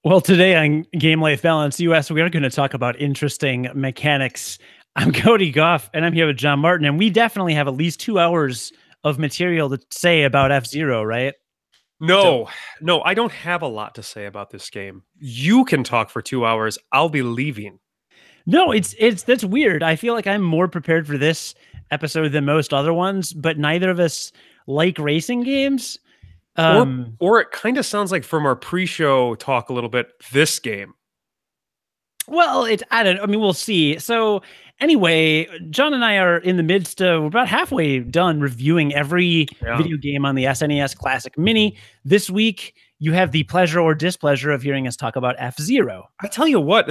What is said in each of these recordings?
Well, today on Game Life Balance US, we are going to talk about interesting mechanics. I'm Cody Goff, and I'm here with John Martin, and we definitely have at least 2 hours of material to say about F-Zero, right? So, No, I don't have a lot to say about this game. You can talk for 2 hours. I'll be leaving. no, it's that's weird. I feel like I'm more prepared for this episode than most other ones, but neither of us like racing games. Or Um, or it kind of sounds like from our pre-show talk a little bit, this game. Well, I don't I mean, we'll see. So, anyway, John and I are in the midst of, we're about halfway done reviewing every Yeah. video game on the SNES Classic Mini. This week, you have the pleasure or displeasure of hearing us talk about F-Zero. I tell you what,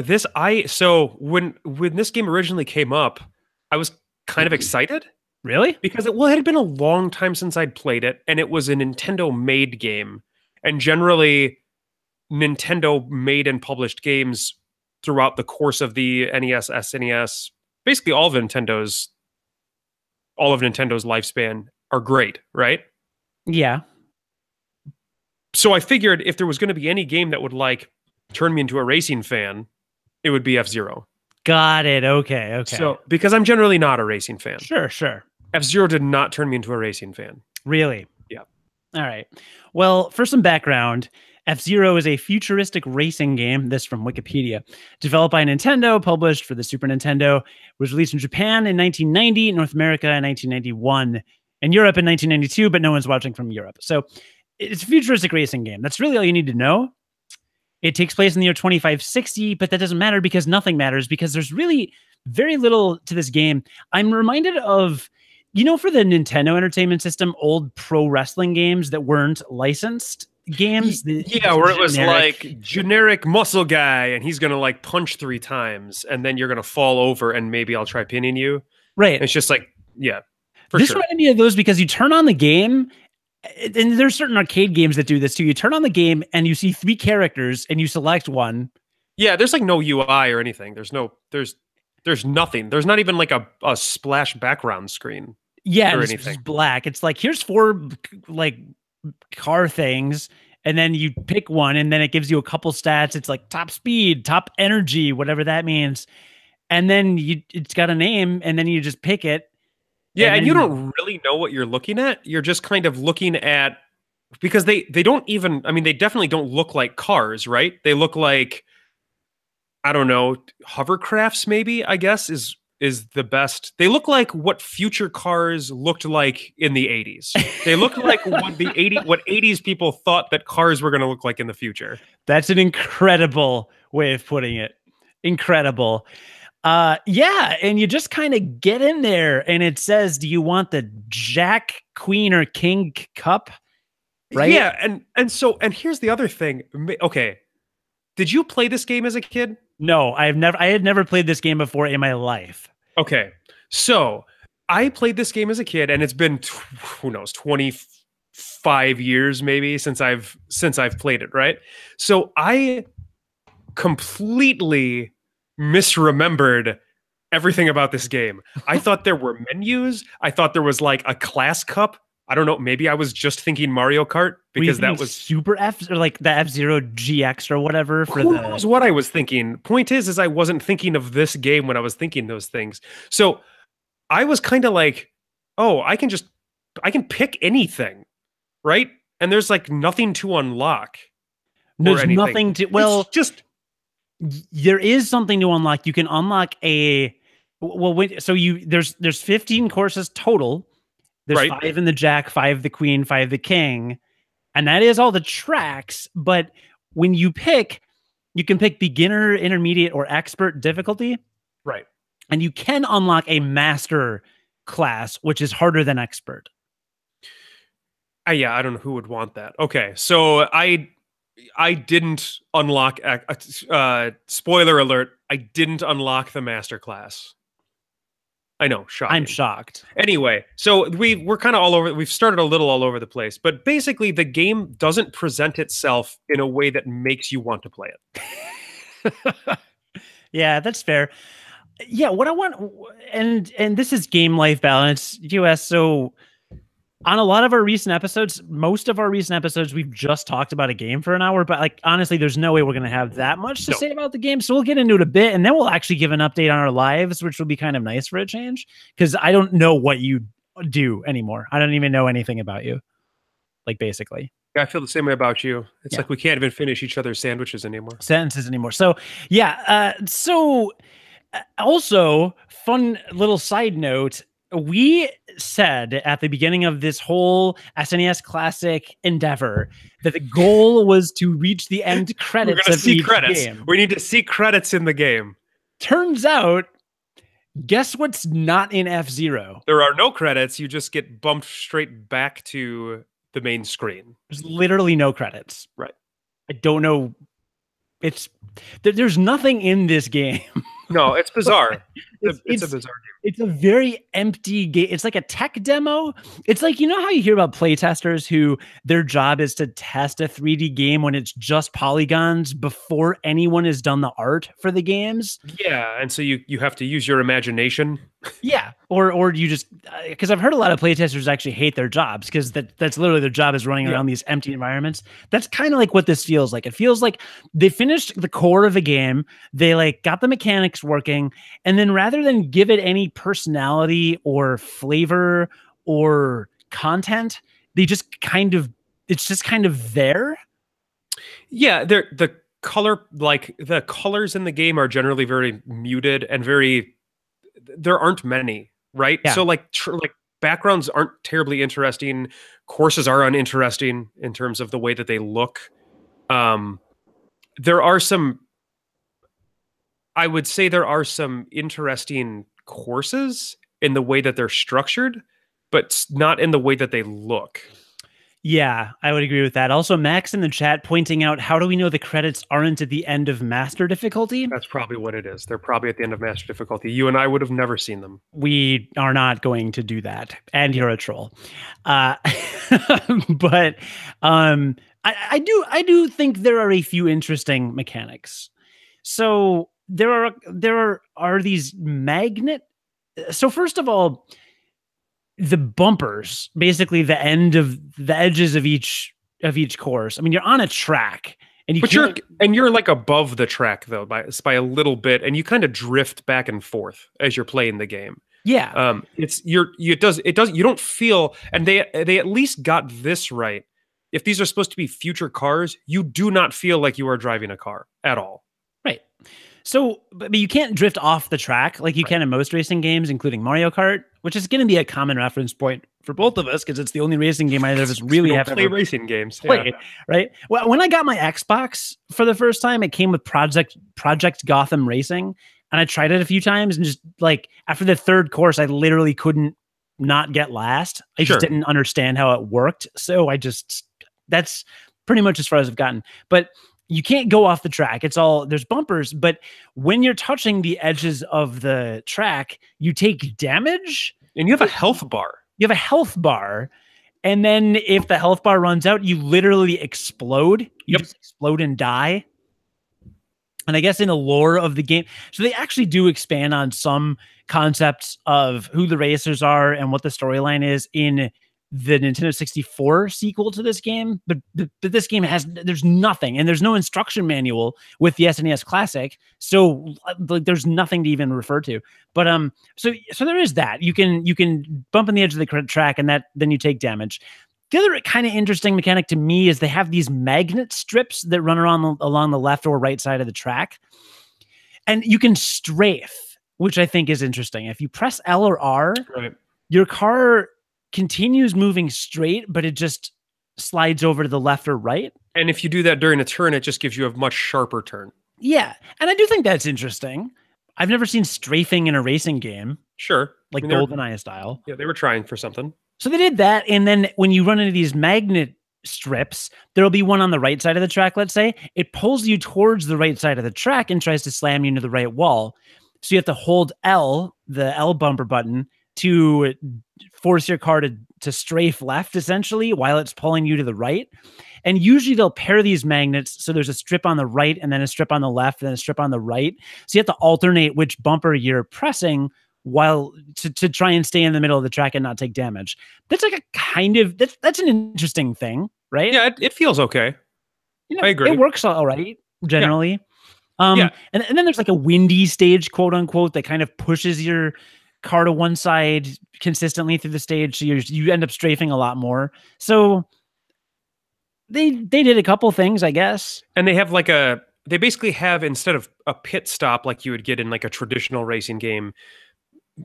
when this game originally came up, I was kind of excited Really? because it had been a long time since I'd played it, and it was a Nintendo made game. And generally, Nintendo made and published games throughout the course of the NES, SNES, basically all of Nintendo's lifespan are great, right? Yeah. So I figured if there was going to be any game that would turn me into a racing fan, it would be F-Zero. Got it. Okay. Okay. So because I'm generally not a racing fan. Sure. Sure. F-Zero did not turn me into a racing fan. Really? Yeah. All right. Well, for some background, F-Zero is a futuristic racing game, this from Wikipedia, developed by Nintendo, published for the Super Nintendo, was released in Japan in 1990, North America in 1991, and Europe in 1992, but no one's watching from Europe. So it's a futuristic racing game. That's really all you need to know. It takes place in the year 2560, but that doesn't matter because nothing matters because there's really very little to this game. I'm reminded of, for the Nintendo Entertainment System, old pro wrestling games that weren't licensed games. Yeah, where it was like generic muscle guy and he's going to punch 3 times and then you're going to fall over and maybe I'll try pinning you. Right. And it's just yeah, for this sure. reminded me of those because you turn on the game, and there's certain arcade games that do this too. You turn on the game and you see 3 characters and you select one. Yeah, there's no UI or anything. There's nothing. There's not even a splash background screen. Yeah, or it's anything. just black. It's like, here's 4 car things, and then you pick one, and then it gives you a couple stats. It's like top speed, top energy, whatever that means. And then it's got a name, and then you just pick it. Yeah, and you don't really know what you're looking at. You're just kind of looking at, because they don't even, they definitely don't look like cars, right? They look like, I don't know, hovercrafts maybe, I guess is the best. They look like what future cars looked like in the 80s. They look like what 80s people thought that cars were going to look like in the future. That's an incredible way of putting it. Incredible. Yeah, and you just kind of get in there and it says, do you want the Jack, Queen, or King cup? Right? Yeah, and here's the other thing. Okay. Did you play this game as a kid? No, I had never played this game before in my life. Okay. So I played this game as a kid, and it's been, who knows, 25 years maybe since I've played it, right? So I completely misremembered everything about this game. I thought there were menus. I thought there was a class cup. I don't know. Maybe I was just thinking Mario Kart because that was Super F, or the F-Zero GX or whatever. Who knows what I was thinking? Point is I wasn't thinking of this game when I was thinking those things. So I was kind of oh, I can pick anything, right? And there's nothing to unlock. There's nothing to, well, it's just, there is something to unlock. You can unlock there's 15 courses total. There's 5 in the Jack, 5 the Queen, 5 the King, and that is all the tracks. But when you can pick beginner, intermediate, or expert difficulty. Right. And you can unlock a master class, which is harder than expert. Yeah, I don't know who would want that. Okay, so I didn't unlock. Spoiler alert! I didn't unlock the master class. I know, shocking. I'm shocked. Anyway, so we're kind of all over. We've started a little all over the place, but basically, the game doesn't present itself in a way that makes you want to play it. Yeah, that's fair. Yeah, what I want, and this is Game Life Balance US. So On a lot of our recent episodes, most of our recent episodes, we've just talked about a game for an hour, but like honestly, there's no way we're going to have that much to say about the game. So we'll get into it a bit, and then we'll actually give an update on our lives, which will be kind of nice for a change, because I don't know what you do anymore. I don't even know anything about you, like basically. Yeah, I feel the same way about you. It's like we can't even finish each other's sandwiches anymore. So yeah. Also, fun little side note. We said at the beginning of this whole SNES Classic endeavor that the goal was to reach the end credits of each game. We need to see credits in the game. Turns out, guess what's not in F-Zero? There are no credits. You just get bumped straight back to the main screen. There's literally no credits. Right. I don't know. There's nothing in this game. No, it's bizarre. It's a bizarre game. It's a very empty game. It's like a tech demo. It's like, you know how you hear about playtesters who their job is to test a 3D game when it's just polygons before anyone has done the art for the games? Yeah, and so you have to use your imagination. Yeah, or you just, because I've heard a lot of playtesters actually hate their jobs because that's literally their job is running around these empty environments. That's kind of like what this feels like. It feels like they finished the core of a game, they like got the mechanics working, and then rather than give it any personality or flavor or content, they just it's just kind of there. Yeah, the colors in the game are generally very muted and there aren't many, right? Yeah. So like backgrounds aren't terribly interesting. Courses are uninteresting in terms of the way that they look. I would say there are some interesting courses in the way that they're structured, but not in the way that they look. Yeah, I would agree with that. Also, Max in the chat pointing out, how do we know the credits aren't at the end of master difficulty? That's probably what it is. They're probably at the end of master difficulty. You and I would have never seen them. We are not going to do that. And you're a troll. But I do think there are a few interesting mechanics. So there are these magnet. So first of all, the bumpers, basically the edges of each course. I mean, you're on a track, and you're like above the track though by a little bit, and you kind of drift back and forth as you're playing the game. Yeah, you don't feel, and they at least got this right. If these are supposed to be future cars, you do not feel like you are driving a car at all. Right. So, but you can't drift off the track like you can in most racing games, including Mario Kart, which is going to be a common reference point for both of us because it's the only racing game either of us really have play racing games. Played, right? Well, when I got my Xbox for the first time, it came with Project Gotham Racing, and I tried it a few times, and just like after the third course, I literally couldn't not get last. I just didn't understand how it worked, so that's pretty much as far as I've gotten. But you can't go off the track. There's bumpers, but when you're touching the edges of the track, you take damage. And you have a health bar. And then if the health bar runs out, you literally explode. You just explode and die. And I guess in the lore of the game, so they actually do expand on some concepts of who the racers are and what the storyline is in the Nintendo 64 sequel to this game, but this game there's nothing, and there's no instruction manual with the SNES Classic, so like there's nothing to even refer to. But so there is that. You can bump on the edge of the track, and then you take damage. The other kind of interesting mechanic to me is they have these magnet strips that run along the left or right side of the track, and you can strafe, which I think is interesting. If you press L or R, your car continues moving straight, but it just slides over to the left or right. And if you do that during a turn, it just gives you a much sharper turn. Yeah, and I do think that's interesting. I've never seen strafing in a racing game. Sure. Like GoldenEye style. Yeah, they were trying for something. So they did that, and then when you run into these magnet strips, there'll be one on the right side of the track, let's say. It pulls you towards the right side of the track and tries to slam you into the right wall. So you have to hold L, the L bumper button, to force your car to strafe left, essentially, while it's pulling you to the right. And usually they'll pair these magnets, so there's a strip on the right and then a strip on the left and then a strip on the right. So you have to alternate which bumper you're pressing while to try and stay in the middle of the track and not take damage. That's like a kind of that's an interesting thing, right? Yeah, it feels okay. I agree. It works all right generally. Yeah. And then there's like a windy stage, quote unquote, that kind of pushes your car to one side consistently through the stage, so you end up strafing a lot more. So they did a couple things, I guess. And they have like they basically have, instead of a pit stop like you would get in like a traditional racing game,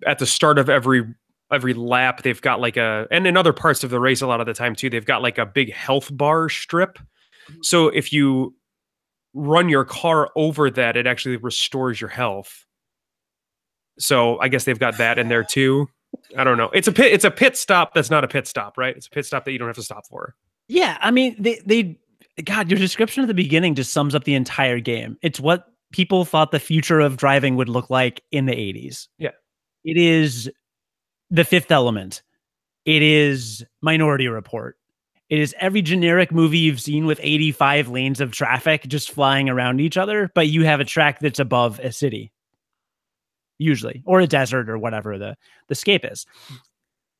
at the start of every lap, they've got like and in other parts of the race a lot of the time too, they've got like a big health bar strip. So if you run your car over that, it actually restores your health. So I guess they've got that in there too. I don't know. It's a pit stop that's not a pit stop, right? It's a pit stop that you don't have to stop for. Yeah, I mean, God, your description at the beginning just sums up the entire game. It's what people thought the future of driving would look like in the 80s. Yeah. It is The Fifth Element. It is Minority Report. It is every generic movie you've seen with 85 lanes of traffic just flying around each other, but you have a track that's above a city, usually, or a desert or whatever the scape is.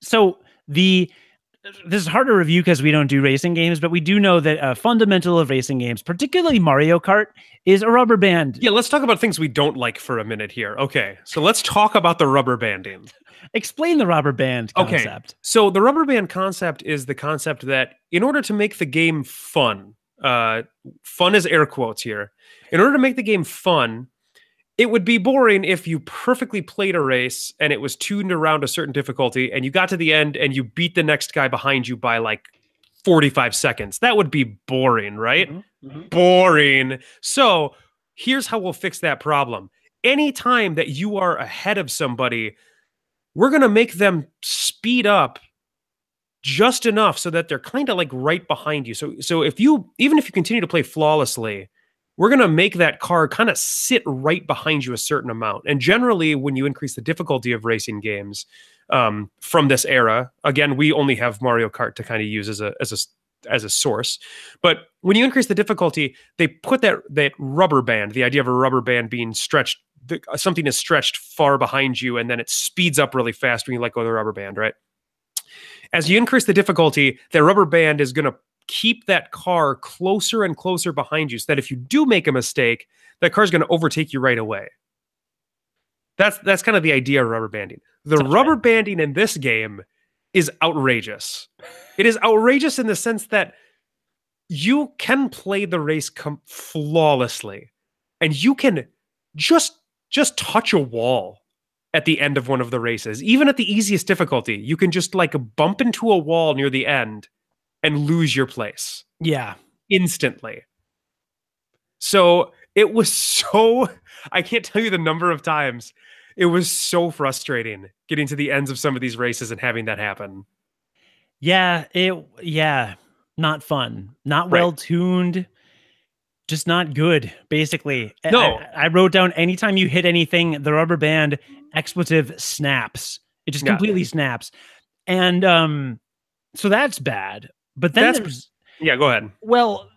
So this is hard to review because we don't do racing games, but we do know that a fundamental of racing games, particularly Mario Kart, is a rubber band. Yeah, let's talk about things we don't like for a minute here. Okay, so let's talk about the rubber banding. Explain the rubber band concept. Okay, so the rubber band concept is the concept that in order to make the game fun, fun is air quotes here, in order to make the game fun, it would be boring if you perfectly played a race and it was tuned around a certain difficulty and you got to the end and you beat the next guy behind you by like 45 seconds. That would be boring, right? Mm-hmm. Mm-hmm. Boring. So here's how we'll fix that problem. Anytime that you are ahead of somebody, we're going to make them speed up just enough so that they're kind of like right behind you. So even if you continue to play flawlessly, we're going to make that car kind of sit right behind you a certain amount. And generally, when you increase the difficulty of racing games from this era, again, we only have Mario Kart to kind of use as a source. But when you increase the difficulty, they put that rubber band, the idea of a rubber band being stretched, something is stretched far behind you, and then it speeds up really fast when you let go of the rubber band, right? As you increase the difficulty, that rubber band is going to keep that car closer and closer behind you so that if you do make a mistake, that car's going to overtake you right away. That's kind of the idea of rubber banding. The rubber banding in this game is outrageous. It is outrageous in the sense that you can play the race flawlessly, and you can just touch a wall at the end of one of the races. Even at the easiest difficulty, you can just like bump into a wall near the end and lose your place. Yeah. Instantly. So it was I can't tell you the number of times it was so frustrating getting to the ends of some of these races and having that happen. Yeah. Not fun. Not well tuned. Just not good, basically. No. I wrote down anytime you hit anything, the rubber band expletive snaps. It just completely snaps. And so that's bad. But then go ahead. Well,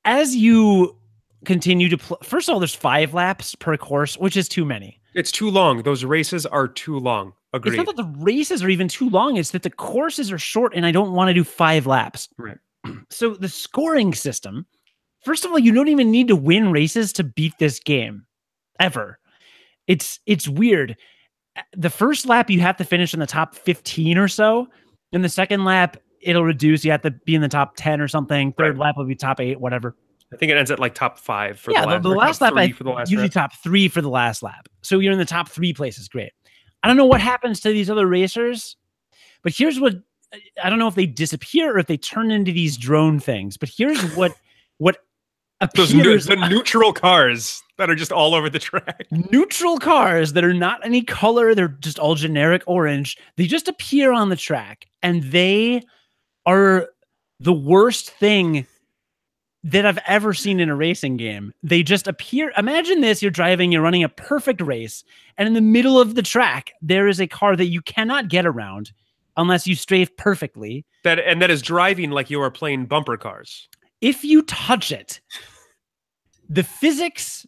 as you continue to play, first of all, there's 5 laps per course, which is too many. It's too long. Those races are too long. Agreed. It's not that the races are even too long. It's that the courses are short and I don't want to do 5 laps. Right. So the scoring system, first of all, you don't even need to win races to beat this game. Ever. It's weird. The first lap, you have to finish in the top 15 or so. In the second lap, it'll reduce. You have to be in the top 10 or something. Third lap will be top 8, whatever. I think it ends at like top 5 for the last lap. Usually top 3 for the last lap. So you're in the top 3 places. Great. I don't know what happens to these other racers, but here's what, I don't know if they disappear or if they turn into these drone things, but here's what appears. The neutral cars that are just all over the track. Neutral cars that are not any color. They're just all generic orange. They just appear on the track and they are the worst thing that I've ever seen in a racing game. They just appear. Imagine this. You're driving, you're running a perfect race. And in the middle of the track, there is a car that you cannot get around unless you strafe perfectly. That is driving like you are playing bumper cars. If you touch it, the physics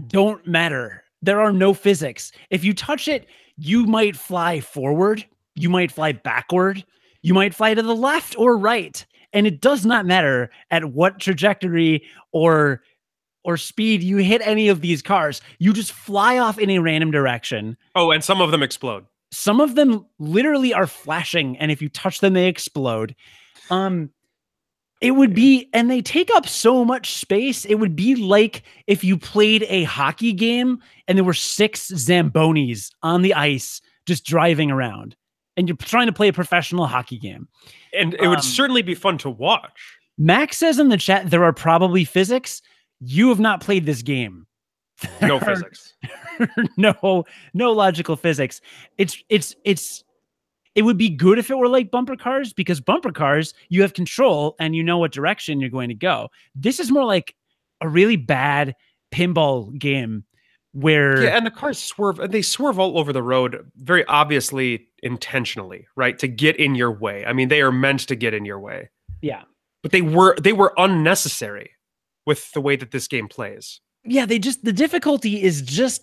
don't matter. There are no physics. If you touch it, you might fly forward, you might fly backward, you might fly to the left or right. And it does not matter at what trajectory or speed you hit any of these cars. You just fly off in a random direction. Oh, and some of them explode. Some of them literally are flashing, and if you touch them, they explode. It would be, and they take up so much space. It would be like if you played a hockey game and there were 6 Zambonis on the ice just driving around, and you're trying to play a professional hockey game. And it would certainly be fun to watch. Max says in the chat, there are probably physics. You have not played this game. No physics. no logical physics. It would be good if it were like bumper cars, because bumper cars, you have control and you know what direction you're going to go. This is more like a really bad pinball game where... Yeah, and the cars swerve, and they swerve all over the road, very obviously intentionally, right? To get in your way. I mean, they are meant to get in your way. Yeah. But they were unnecessary with the way that this game plays. Yeah, the difficulty is just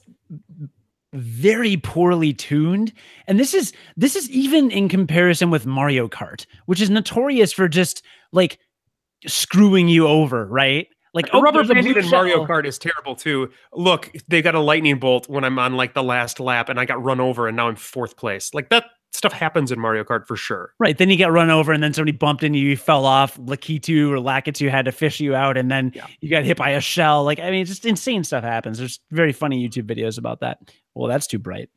very poorly tuned, and this is even in comparison with Mario Kart, which is notorious for just like screwing you over, right? Like, rubber banding in Mario Kart is terrible too. Look, they got a lightning bolt when I'm on like the last lap, and I got run over, and now I'm 4th place. Like, that stuff happens in Mario Kart for sure. Right. Then you get run over, and then somebody bumped into you, fell off. Lakitu or Lakitu had to fish you out, and then you got hit by a shell. Like, I mean, just insane stuff happens. There's very funny YouTube videos about that. Well, that's too bright.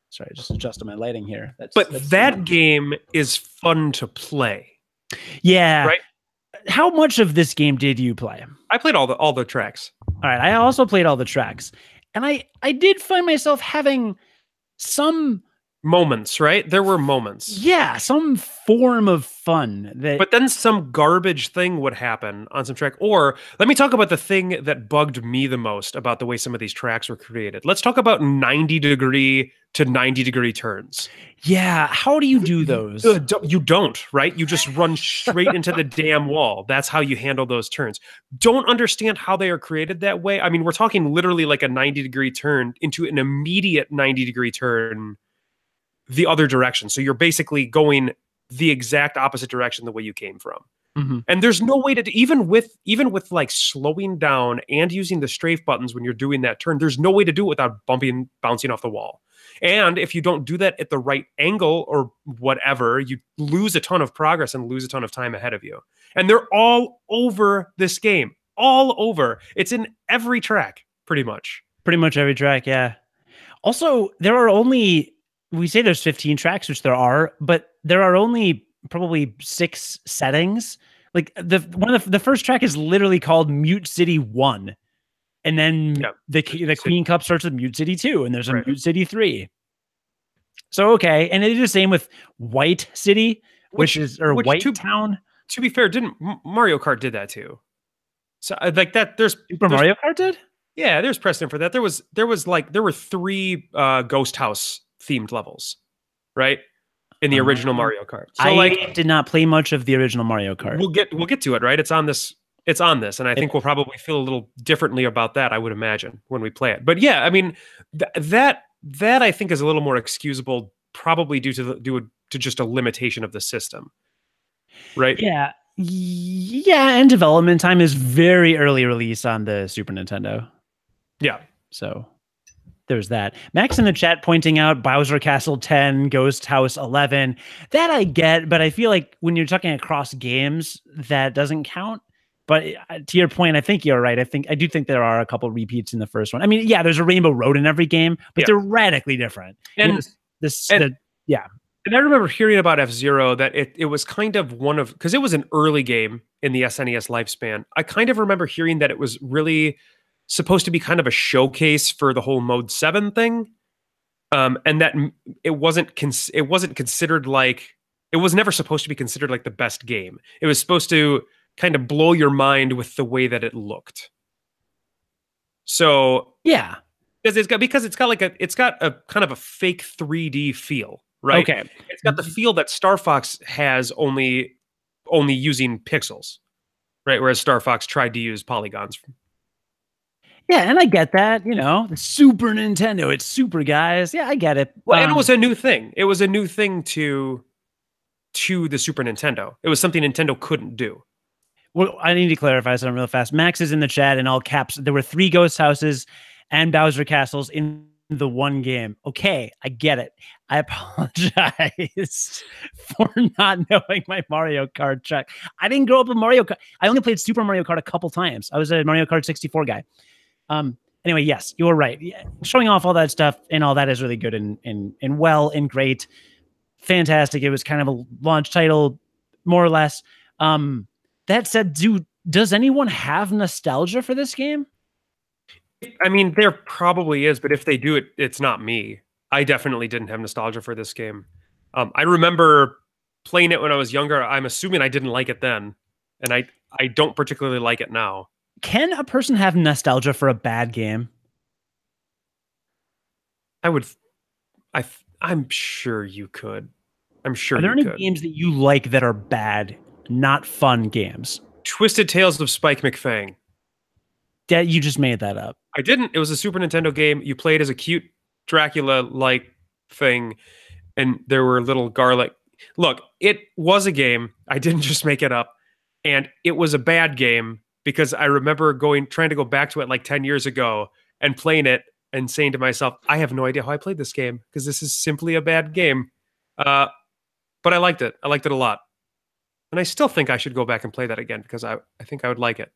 Sorry, just adjusting my lighting here. That's that game is fun to play. Yeah. Right. How much of this game did you play? I played all the tracks. All right. I also played all the tracks, and I did find myself having some moments, right? There were moments. Yeah, some form of fun. But then some garbage thing would happen on some track. Or let me talk about the thing that bugged me the most about the way some of these tracks were created. Let's talk about 90-degree to 90-degree turns. Yeah, how do you do those? You don't, right? You just run straight into the damn wall. That's how you handle those turns. Don't understand how they are created that way. I mean, we're talking literally like a 90-degree turn into an immediate 90-degree turn the other direction. So you're basically going the exact opposite direction the way you came from. Mm-hmm. And there's no way to, even with like slowing down and using the strafe buttons when you're doing that turn, there's no way to do it without bouncing off the wall. And if you don't do that at the right angle or whatever, you lose a ton of progress and lose a ton of time ahead of you. And they're all over this game, all over. It's in every track, pretty much. Pretty much every track, yeah. Also, there are only... We say there's 15 tracks, which there are, but there are only probably 6 settings. Like the first track is literally called Mute City 1. And then the Queen Cup starts with Mute City 2, and there's a Mute City 3. So, okay. And it is the same with White City, which White Town. To be fair, didn't Mario Kart did that too? So like that, there's Mario Kart did? Yeah, there's precedent for that. There were 3 Ghost House themed levels, right? In the original Mario Kart. So I did not play much of the original Mario Kart. We'll get to it, right? It's on this, and I think we'll probably feel a little differently about that, I would imagine, when we play it. But yeah, I mean, that I think is a little more excusable, probably due to just a limitation of the system, right? Yeah, and development time is very early release on the Super Nintendo. Yeah, so there's that. Max in the chat pointing out Bowser Castle 10, Ghost House 11. That I get, but I feel like when you're talking across games, that doesn't count. But to your point, I think you're right. I do think there are a couple repeats in the first one. I mean, yeah, there's a Rainbow Road in every game, but they're radically different. And And I remember hearing about F-Zero that it was kind of because it was an early game in the SNES lifespan. I kind of remember hearing that it was really supposed to be kind of a showcase for the whole Mode 7 thing. And that it wasn't considered like, it was never supposed to be considered like the best game. It was supposed to kind of blow your mind with the way that it looked. So yeah, because it's got a kind of a fake 3D feel, right? Okay, it's got the feel that Star Fox has only using pixels, right? Whereas Star Fox tried to use polygons. Yeah, and I get that, the Super Nintendo, it's super, guys. Yeah, I get it. Well, and it was a new thing. It was a new thing to the Super Nintendo. It was something Nintendo couldn't do. Well, I need to clarify something real fast. Max is in the chat in all caps. There were 3 ghost houses and Bowser castles in the one game. Okay, I get it. I apologize for not knowing my Mario Kart track. I didn't grow up with Mario Kart. I only played Super Mario Kart a couple times. I was a Mario Kart 64 guy. Anyway, yes, you were right. Yeah, showing off all that stuff and all that is really good and well and great. Fantastic. It was kind of a launch title, more or less. That said, does anyone have nostalgia for this game? I mean, there probably is, but if they do it, it's not me. I definitely didn't have nostalgia for this game. I remember playing it when I was younger. I'm assuming I didn't like it then, and I don't particularly like it now. Can a person have nostalgia for a bad game? I'm sure you could. I'm sure you could. Are there any could. games that you like that are bad, not fun games? Twisted Tales of Spike McFang. That you just made that up. I didn't. It was a Super Nintendo game. You played as a cute Dracula-like thing, and there were little garlic. Look, it was a game. I didn't just make it up. And it was a bad game because I remember trying to go back to it like 10 years ago and playing it and saying to myself, I have no idea how I played this game because this is simply a bad game. But I liked it. I liked it a lot. And I still think I should go back and play that again because I think I would like it.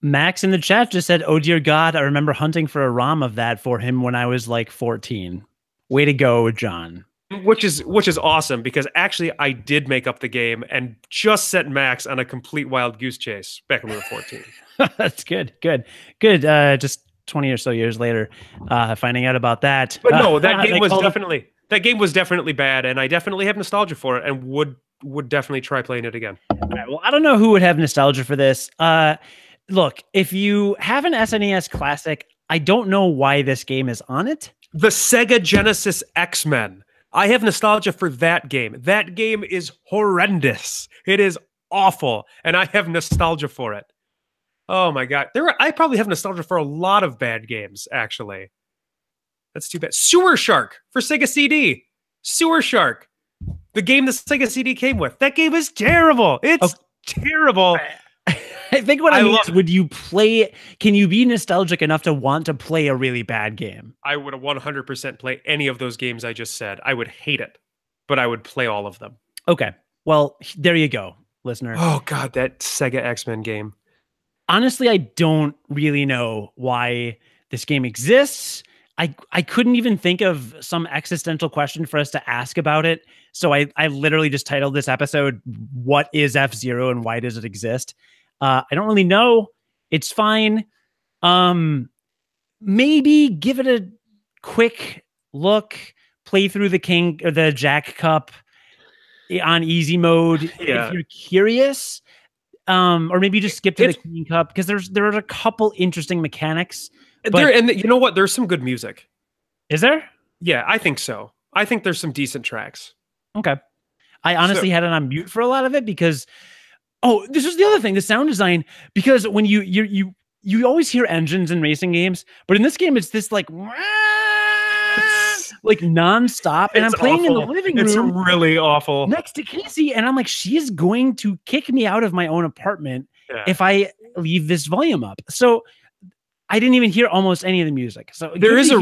Max in the chat just said, oh, dear God, I remember hunting for a ROM of that for him when I was like 14. Way to go, John. Which is awesome because actually I did make up the game and just set Max on a complete wild goose chase back when we were 14. That's good. Just 20 or so years later, finding out about that. But no, that game was definitely bad, and I definitely have nostalgia for it and would definitely try playing it again. All right, well, I don't know who would have nostalgia for this. Look, if you have an SNES Classic, I don't know why this game is on it. The Sega Genesis X-Men. I have nostalgia for that game. That game is horrendous. It is awful, and I have nostalgia for it. Oh my God. I probably have nostalgia for a lot of bad games, actually. That's too bad. Sewer Shark for Sega CD. Sewer Shark. The game the Sega CD came with. That game is terrible. It's terrible. I think what I mean is, can you be nostalgic enough to want to play a really bad game? I would 100% play any of those games I just said. I would hate it, but I would play all of them. Okay. Well, there you go, listener. Oh God, that Sega X-Men game. Honestly, I don't really know why this game exists. I couldn't even think of some existential question for us to ask about it. So I literally just titled this episode, What is F-Zero and Why Does It Exist? I don't really know. It's fine. Maybe give it a quick look, play through the Jack Cup on easy mode if you're curious. Or maybe just skip to the King Cup because there are a couple interesting mechanics. You know what? There's some good music. Is there? Yeah, I think so. I think there's some decent tracks. Okay. I honestly had it on mute for a lot of it because, this is the other thing, the sound design, because when you always hear engines in racing games, but in this game, it's this like nonstop. And I'm playing in the living room. It's really awful. Next to Casey. And I'm like, she's going to kick me out of my own apartment if I leave this volume up. So I didn't even hear almost any of the music. So there is a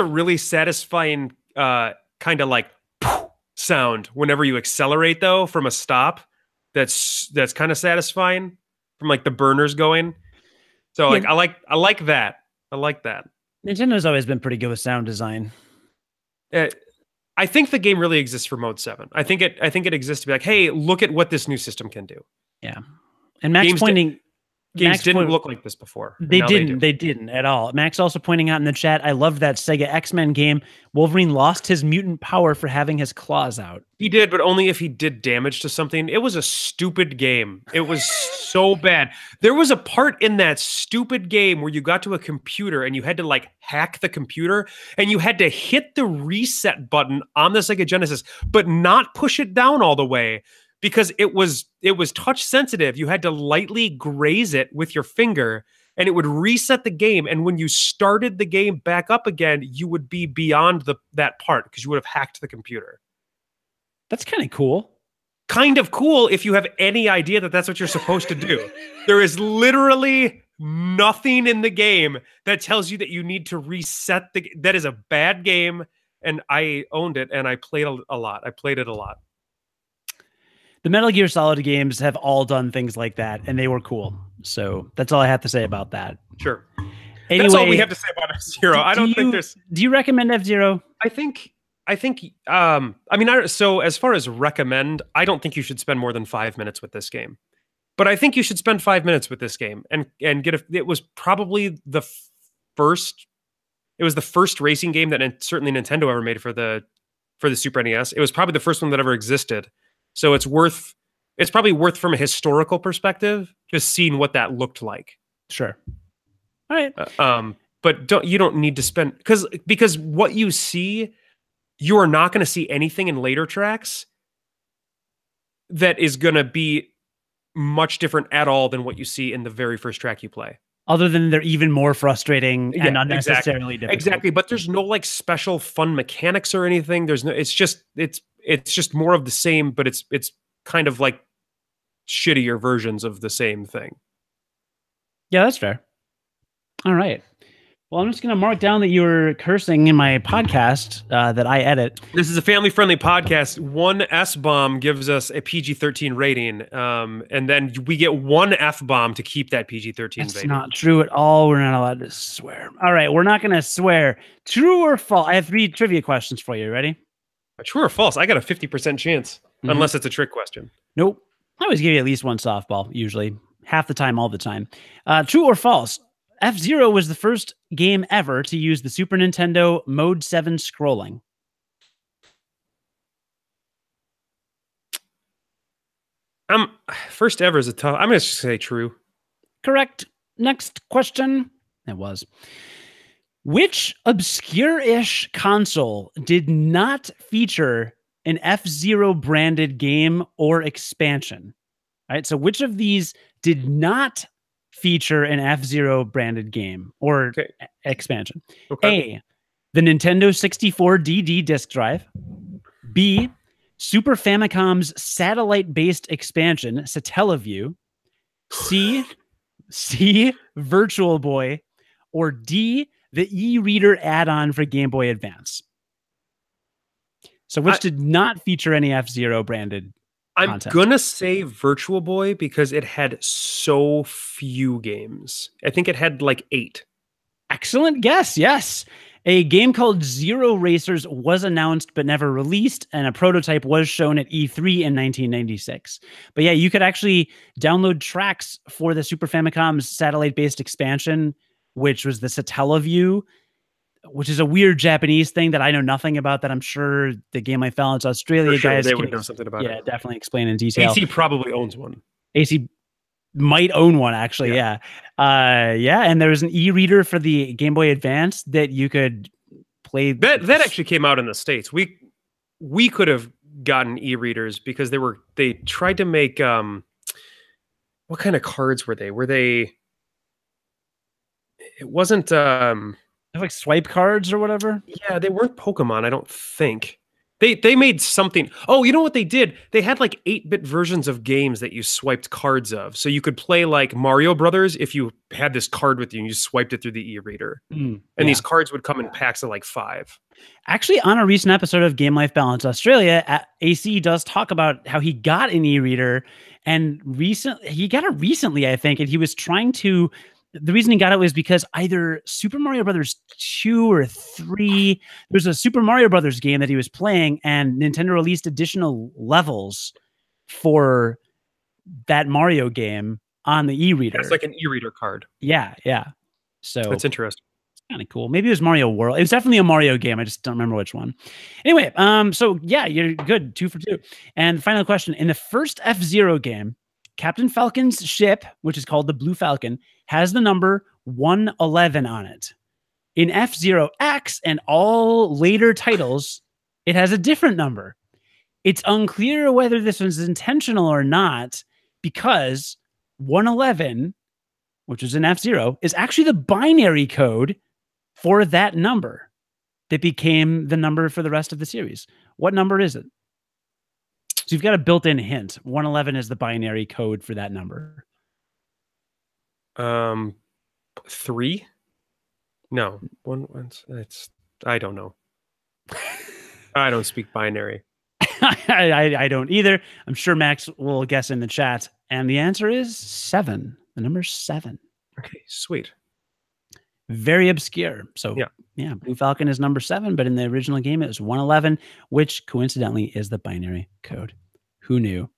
really satisfying kind of like sound whenever you accelerate though from a stop. That's kind of satisfying from like the burners going. So like I like that. I like that. Nintendo's always been pretty good with sound design. I think the game really exists for Mode 7. I think it exists to be like, hey, look at what this new system can do. Yeah. And Max Games didn't look like this before. They didn't at all. Max also pointing out in the chat, I love that Sega X-Men game. Wolverine lost his mutant power for having his claws out. He did, but only if he did damage to something. It was a stupid game. It was so bad. There was a part in that stupid game where you got to a computer and you had to like hack the computer and you had to hit the reset button on the Sega Genesis, but not push it down all the way. Because it was touch sensitive. You had to lightly graze it with your finger and it would reset the game. And when you started the game back up again, you would be beyond that part because you would have hacked the computer. That's kind of cool. Kind of cool if you have any idea that that's what you're supposed to do. There is literally nothing in the game that tells you that you need to reset that is a bad game. And I owned it and I played a lot. I played it a lot. The Metal Gear Solid games have all done things like that, and they were cool. So that's all I have to say about that. Sure. Anyway, that's all we have to say about F-Zero. I don't think there's... Do you recommend F-Zero? I think, so as far as recommend, I don't think you should spend more than 5 minutes with this game. But I think you should spend 5 minutes with this game and get it was probably the first racing game that certainly Nintendo ever made for the Super NES. It was probably the first one that ever existed. So it's probably worth from a historical perspective, just seeing what that looked like. Sure. All right. But you don't need to spend because what you see, you are not going to see anything in later tracks that is going to be much different at all than what you see in the very first track you play. Other than they're even more frustrating and unnecessarily difficult. Exactly, but there's no like special fun mechanics or anything. There's no. It's just more of the same, but it's kind of like shittier versions of the same thing. Yeah, that's fair. All right. Well, I'm just going to mark down that you were cursing in my podcast that I edit. This is a family-friendly podcast. One S-bomb gives us a PG-13 rating, and then we get one F-bomb to keep that PG-13 rating. That's not true at all. We're not allowed to swear. All right, we're not going to swear. True or false? I have 3 trivia questions for you. Ready? True or false? I got a 50% chance, unless it's a trick question. Nope. I always give you at least one softball, usually. Half the time, all the time. True or false? F-Zero was the first game ever to use the Super Nintendo Mode 7 scrolling. First ever is a tough... I'm going to say true. Correct. Next question. It was. Which obscure-ish console did not feature an F-Zero branded game or expansion? All right, so which of these did not feature an F-Zero branded game or expansion? Okay. A, the Nintendo 64 DD disk drive. B, Super Famicom's satellite-based expansion, Satellaview. C, Virtual Boy. Or D, the e-reader add-on for Game Boy Advance. So which did not feature any F-Zero branded content? I'm gonna say Virtual Boy because it had so few games. I think it had like 8. Excellent guess. Yes. A game called Zero Racers was announced but never released, and a prototype was shown at E3 in 1996. But yeah, you could actually download tracks for the Super Famicom's satellite-based expansion, which was the Satellaview, which is a weird Japanese thing that I know nothing about, that I'm sure the Game Life Balance Australia guys they would know something about it. Yeah, definitely explain in detail. AC probably owns one. AC might own one, actually. Yeah. And there was an e-reader for the Game Boy Advance that you could play. That actually came out in the States. We could have gotten e-readers because they tried to make what kind of cards were they? It wasn't like swipe cards or whatever. Yeah, they weren't Pokemon, I don't think. They made something. Oh, you know what they did? They had like 8-bit versions of games that you swiped cards of. So you could play like Mario Brothers if you had this card with you and you swiped it through the e-reader. And these cards would come in packs of like 5. Actually, on a recent episode of Game Life Balance Australia, AC does talk about how he got an e-reader, and he got it recently, I think, and he was trying to... The reason he got it was because either Super Mario Brothers 2 or 3, there's a Super Mario Brothers game that he was playing, and Nintendo released additional levels for that Mario game on the e-reader. It's like an e-reader card. Yeah. So that's interesting. It's kind of cool. Maybe it was Mario World. It was definitely a Mario game. I just don't remember which one. Anyway, so yeah, you're good. 2 for 2. And the final question: in the first F-Zero game, Captain Falcon's ship, which is called the Blue Falcon, has the number 111 on it. In F-Zero X and all later titles, it has a different number. It's unclear whether this was intentional or not, because 111 which is in F-Zero, is actually the binary code for that number that became the number for the rest of the series. What number is it? So you've got a built-in hint. 111 is the binary code for that number. 3? No. It's I don't know. I don't speak binary. I don't either. I'm sure Max will guess in the chat. And the answer is 7. The number 7. Okay, sweet. Very obscure. So yeah, Blue Falcon is number 7, but in the original game it was 111, which coincidentally is the binary code. Who knew?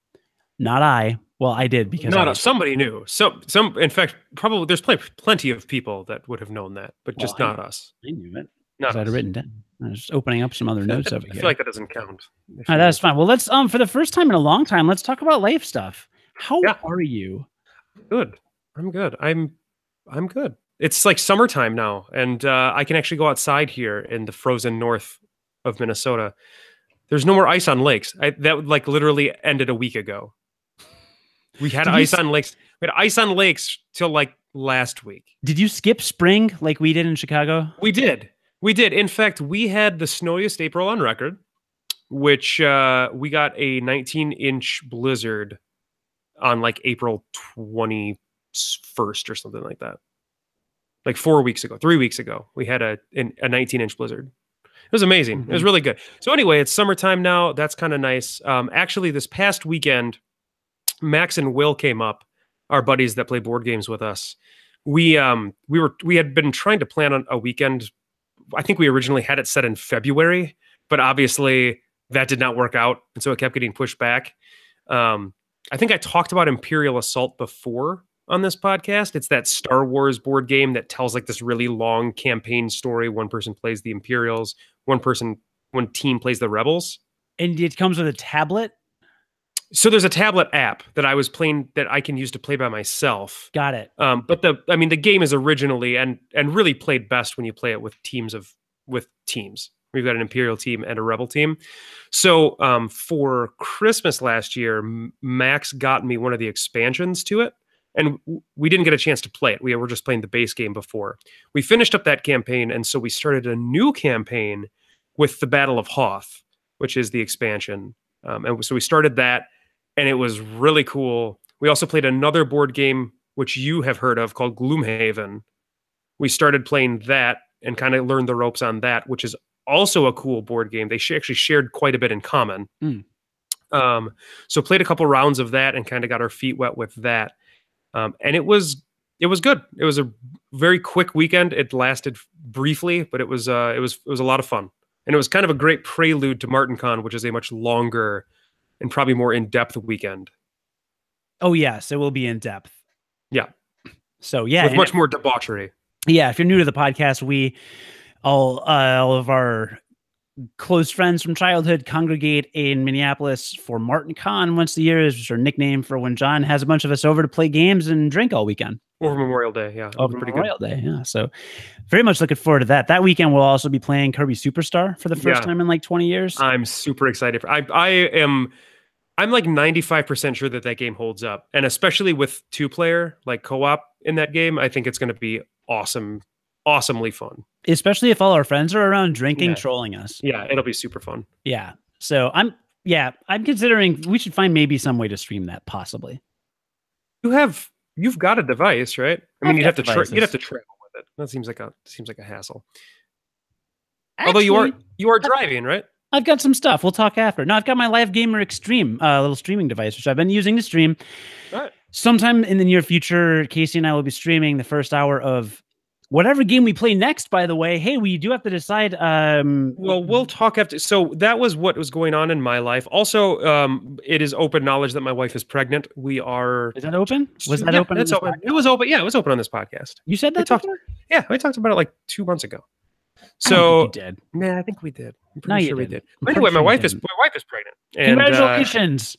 Not I. Well, I did because somebody knew. In fact, probably there's plenty of people that would have known that, but just not us. I knew it. Not I'd have written down. I was just opening up some other notes over here. I feel like that doesn't count. That's fine. Well, let's for the first time in a long time, let's talk about life stuff. How are you? Good. I'm good. I'm good. It's like summertime now, and I can actually go outside here in the frozen north of Minnesota. There's no more ice on lakes. That like literally ended a week ago. We had ice on lakes. We had ice on lakes till like last week. Did you skip spring like we did in Chicago? We did. In fact, we had the snowiest April on record, which we got a 19-inch blizzard on like April 21st or something like that. Like 3 weeks ago, we had a 19-inch blizzard. It was amazing. Mm-hmm. It was really good. So anyway, it's summertime now. That's kind of nice. Actually, this past weekend, Max and Will came up, our buddies that play board games with us. We had been trying to plan on a weekend. I think we originally had it set in February, but obviously that did not work out, and so it kept getting pushed back. I think I talked about Imperial Assault before on this podcast. It's that Star Wars board game that tells like this really long campaign story. One person plays the Imperials, one team plays the Rebels. And it comes with a tablet? So there's a tablet app that I was playing that I can use to play by myself. Got it. But the game is originally and really played best when you play it with teams. We've got an Imperial team and a Rebel team. So for Christmas last year, Max got me one of the expansions to it, and we didn't get a chance to play it. We were just playing the base game before. We finished up that campaign, and so we started a new campaign with the Battle of Hoth, which is the expansion. And so we started that, and it was really cool. We also played another board game, which you have heard of, called Gloomhaven. We started playing that and kind of learned the ropes on that, which is also a cool board game. They actually shared quite a bit in common. So played a couple rounds of that and kind of got our feet wet with that. And it was good. It was a very quick weekend. It lasted briefly, but it was a lot of fun. And it was kind of a great prelude to MartinCon, which is a much longer and probably more in-depth weekend. Oh, yes, it will be in-depth. Yeah. So, yeah. With much more debauchery. Yeah, if you're new to the podcast, we all of our close friends from childhood congregate in Minneapolis for MartinCon once a year. Is our nickname for when John has a bunch of us over to play games and drink all weekend. Over Memorial Day, yeah. Over Memorial Day, yeah. So very much looking forward to that. That weekend we'll also be playing Kirby Superstar for the first time in like 20 years. I'm super excited. I'm like 95% sure that game holds up. And especially with 2-player, like co-op in that game, I think it's going to be awesomely fun. Especially if all our friends are around drinking, trolling us. Yeah, it'll be super fun. Yeah. So I'm considering we should find maybe some way to stream that possibly. You've got a device, right? I mean, you'd have to travel with it. That seems like a hassle. Actually, although you are driving, right? I've got some stuff. We'll talk after. No, I've got my Live Gamer Extreme, little streaming device, which I've been using to stream. All right. Sometime in the near future, Casey and I will be streaming the first hour of whatever game we play next, by the way. Hey, we do have to decide. Well, we'll talk after. So that was what was going on in my life. Also, it is open knowledge that my wife is pregnant. Is that open? Was that open? It's open. It was open. Yeah, it was open on this podcast. You said that before? Yeah, we talked about it like 2 months ago. So, I don't think you did. Nah, I think we did. I'm pretty sure we did. Anyway, my wife is pregnant. And, congratulations.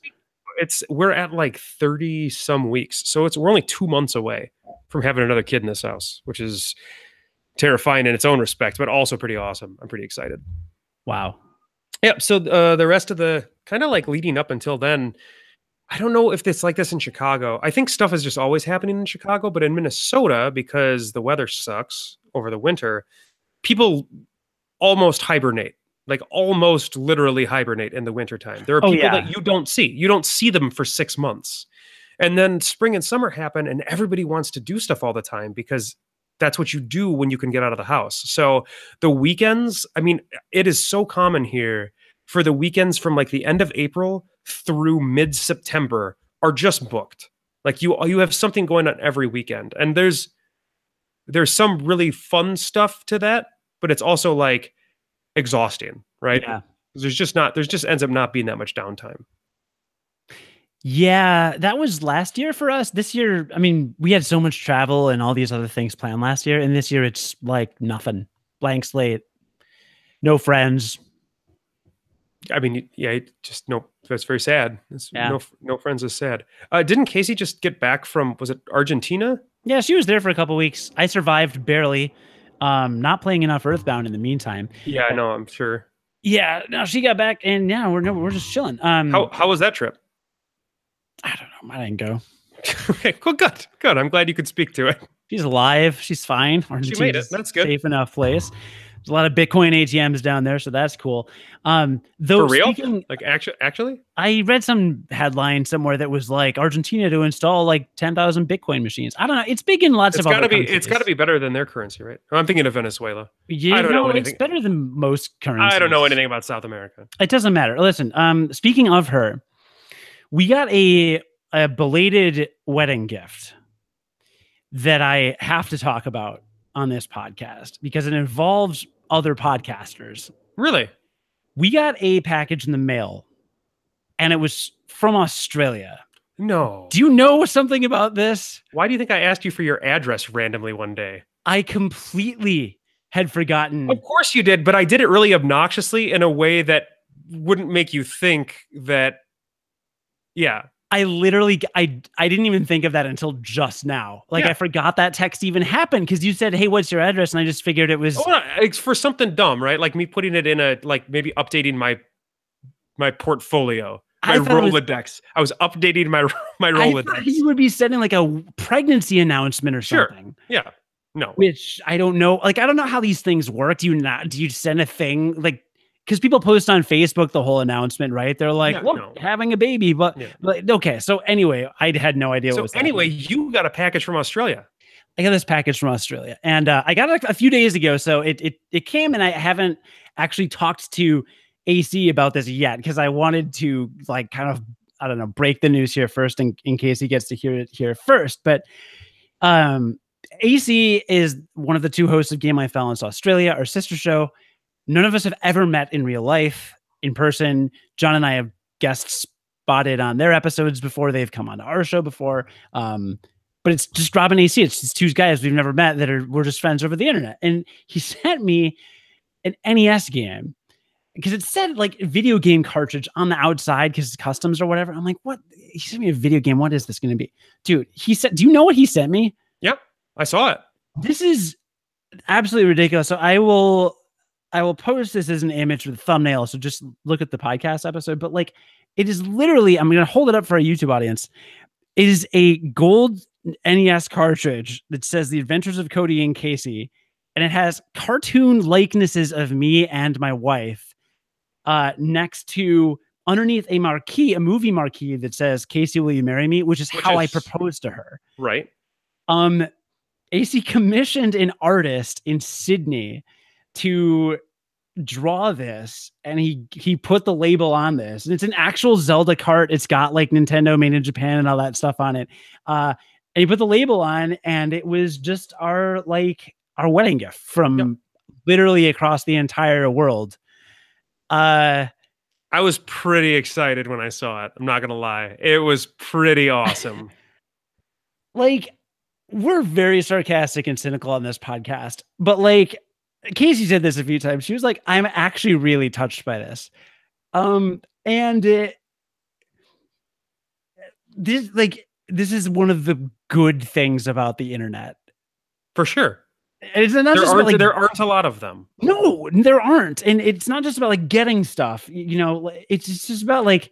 We're at like 30 some weeks. So we're only 2 months away from having another kid in this house, which is terrifying in its own respect, but also pretty awesome. I'm pretty excited. Wow. Yeah. So the rest of the kind of like leading up until then, I don't know if it's like this in Chicago. I think stuff is just always happening in Chicago, but in Minnesota, because the weather sucks over the winter, people almost hibernate, like almost literally hibernate in the wintertime. There are Oh, people yeah. that you don't see. You don't see them for 6 months. And then spring and summer happen, and everybody wants to do stuff all the time because that's what you do when you can get out of the house. So the weekends, I mean, it is so common here for the weekends from like the end of April through mid-September are just booked. Like you have something going on every weekend. And there's some really fun stuff to that, but it's also like exhausting, right? Yeah. There's just ends up not being that much downtime. Yeah, that was last year for us. This year, I mean, we had so much travel and all these other things planned last year, and this year it's like nothing. Blank slate. No friends. I mean, yeah, just no. That's very sad. Yeah. No friends is sad. Didn't Casey just get back from? Was it Argentina? Yeah, she was there for a couple weeks. I survived barely. Not playing enough Earthbound in the meantime. Yeah, I know. I'm sure. Yeah, no, she got back, and yeah, we're just chilling. How was that trip? I don't know. I didn't go. Okay, well, good. I'm glad you could speak to it. She's alive. She's fine. She made it. That's good. Safe enough place. There's a lot of Bitcoin ATMs down there, so that's cool. Though, for real? Like actually? I read some headline somewhere that was like Argentina to install like 10,000 Bitcoin machines. I don't know. It's big in lots of other countries. It's got to be better than their currency, right? I'm thinking of Venezuela. I don't know anything. It's better than most currencies. I don't know anything about South America. It doesn't matter. Listen, speaking of her, we got a belated wedding gift that I have to talk about on this podcast because it involves other podcasters. Really? We got a package in the mail and it was from Australia. No. Do you know something about this? Why do you think I asked you for your address randomly one day? I completely had forgotten. Of course you did, but I did it really obnoxiously in a way that wouldn't make you think that, yeah. I literally, I didn't even think of that until just now. Like, yeah. I forgot that text even happened because you said, hey, what's your address? And I just figured it was... Oh, it's for something dumb, right? Like me putting it in like maybe updating my portfolio, my Rolodex. I was updating my Rolodex. I thought you would be sending like a pregnancy announcement or something. Sure. Yeah. No. Which I don't know. Like, I don't know how these things work. Do you send a thing like... Because people post on Facebook the whole announcement, right? They're like, look, having a baby. But okay. So anyway, I had no idea what was anyway, happening. You got a package from Australia. I got this package from Australia. And I got it a few days ago. So it came and I haven't actually talked to AC about this yet because I wanted to like kind of, I don't know, break the news here first in case he gets to hear it here first. But AC is one of the two hosts of Game Life Balance Australia, our sister show. None of us have ever met in real life, in person. John and I have guest spotted on their episodes before. They've come on to our show before. But it's just Rob and AC. It's just two guys we've never met we're just friends over the internet. And he sent me an NES game because it said like video game cartridge on the outside because it's customs or whatever. I'm like, what? He sent me a video game. What is this going to be? Dude, he said, do you know what he sent me? Yep, I saw it. This is absolutely ridiculous. So I will post this as an image with a thumbnail. So just look at the podcast episode. But like, it is literally, I'm going to hold it up for our YouTube audience. It is a gold NES cartridge that says The Adventures of Cody and Casey. And it has cartoon likenesses of me and my wife next to underneath a movie marquee that says, Casey, will you marry me? Which is how I proposed to her. Right. AC commissioned an artist in Sydney to draw this, and he put the label on this, and it's an actual Zelda cart. It's got like Nintendo made in Japan and all that stuff on it. And he put the label on, and it was just our wedding gift from literally across the entire world. I was pretty excited when I saw it. I'm not gonna lie. It was pretty awesome. Like, we're very sarcastic and cynical on this podcast, but like, Casey said this a few times. She was like, I'm actually really touched by this. This is one of the good things about the internet. For sure. It's not there aren't a lot of them. No, there aren't. And it's not just about like getting stuff, you know, it's just about like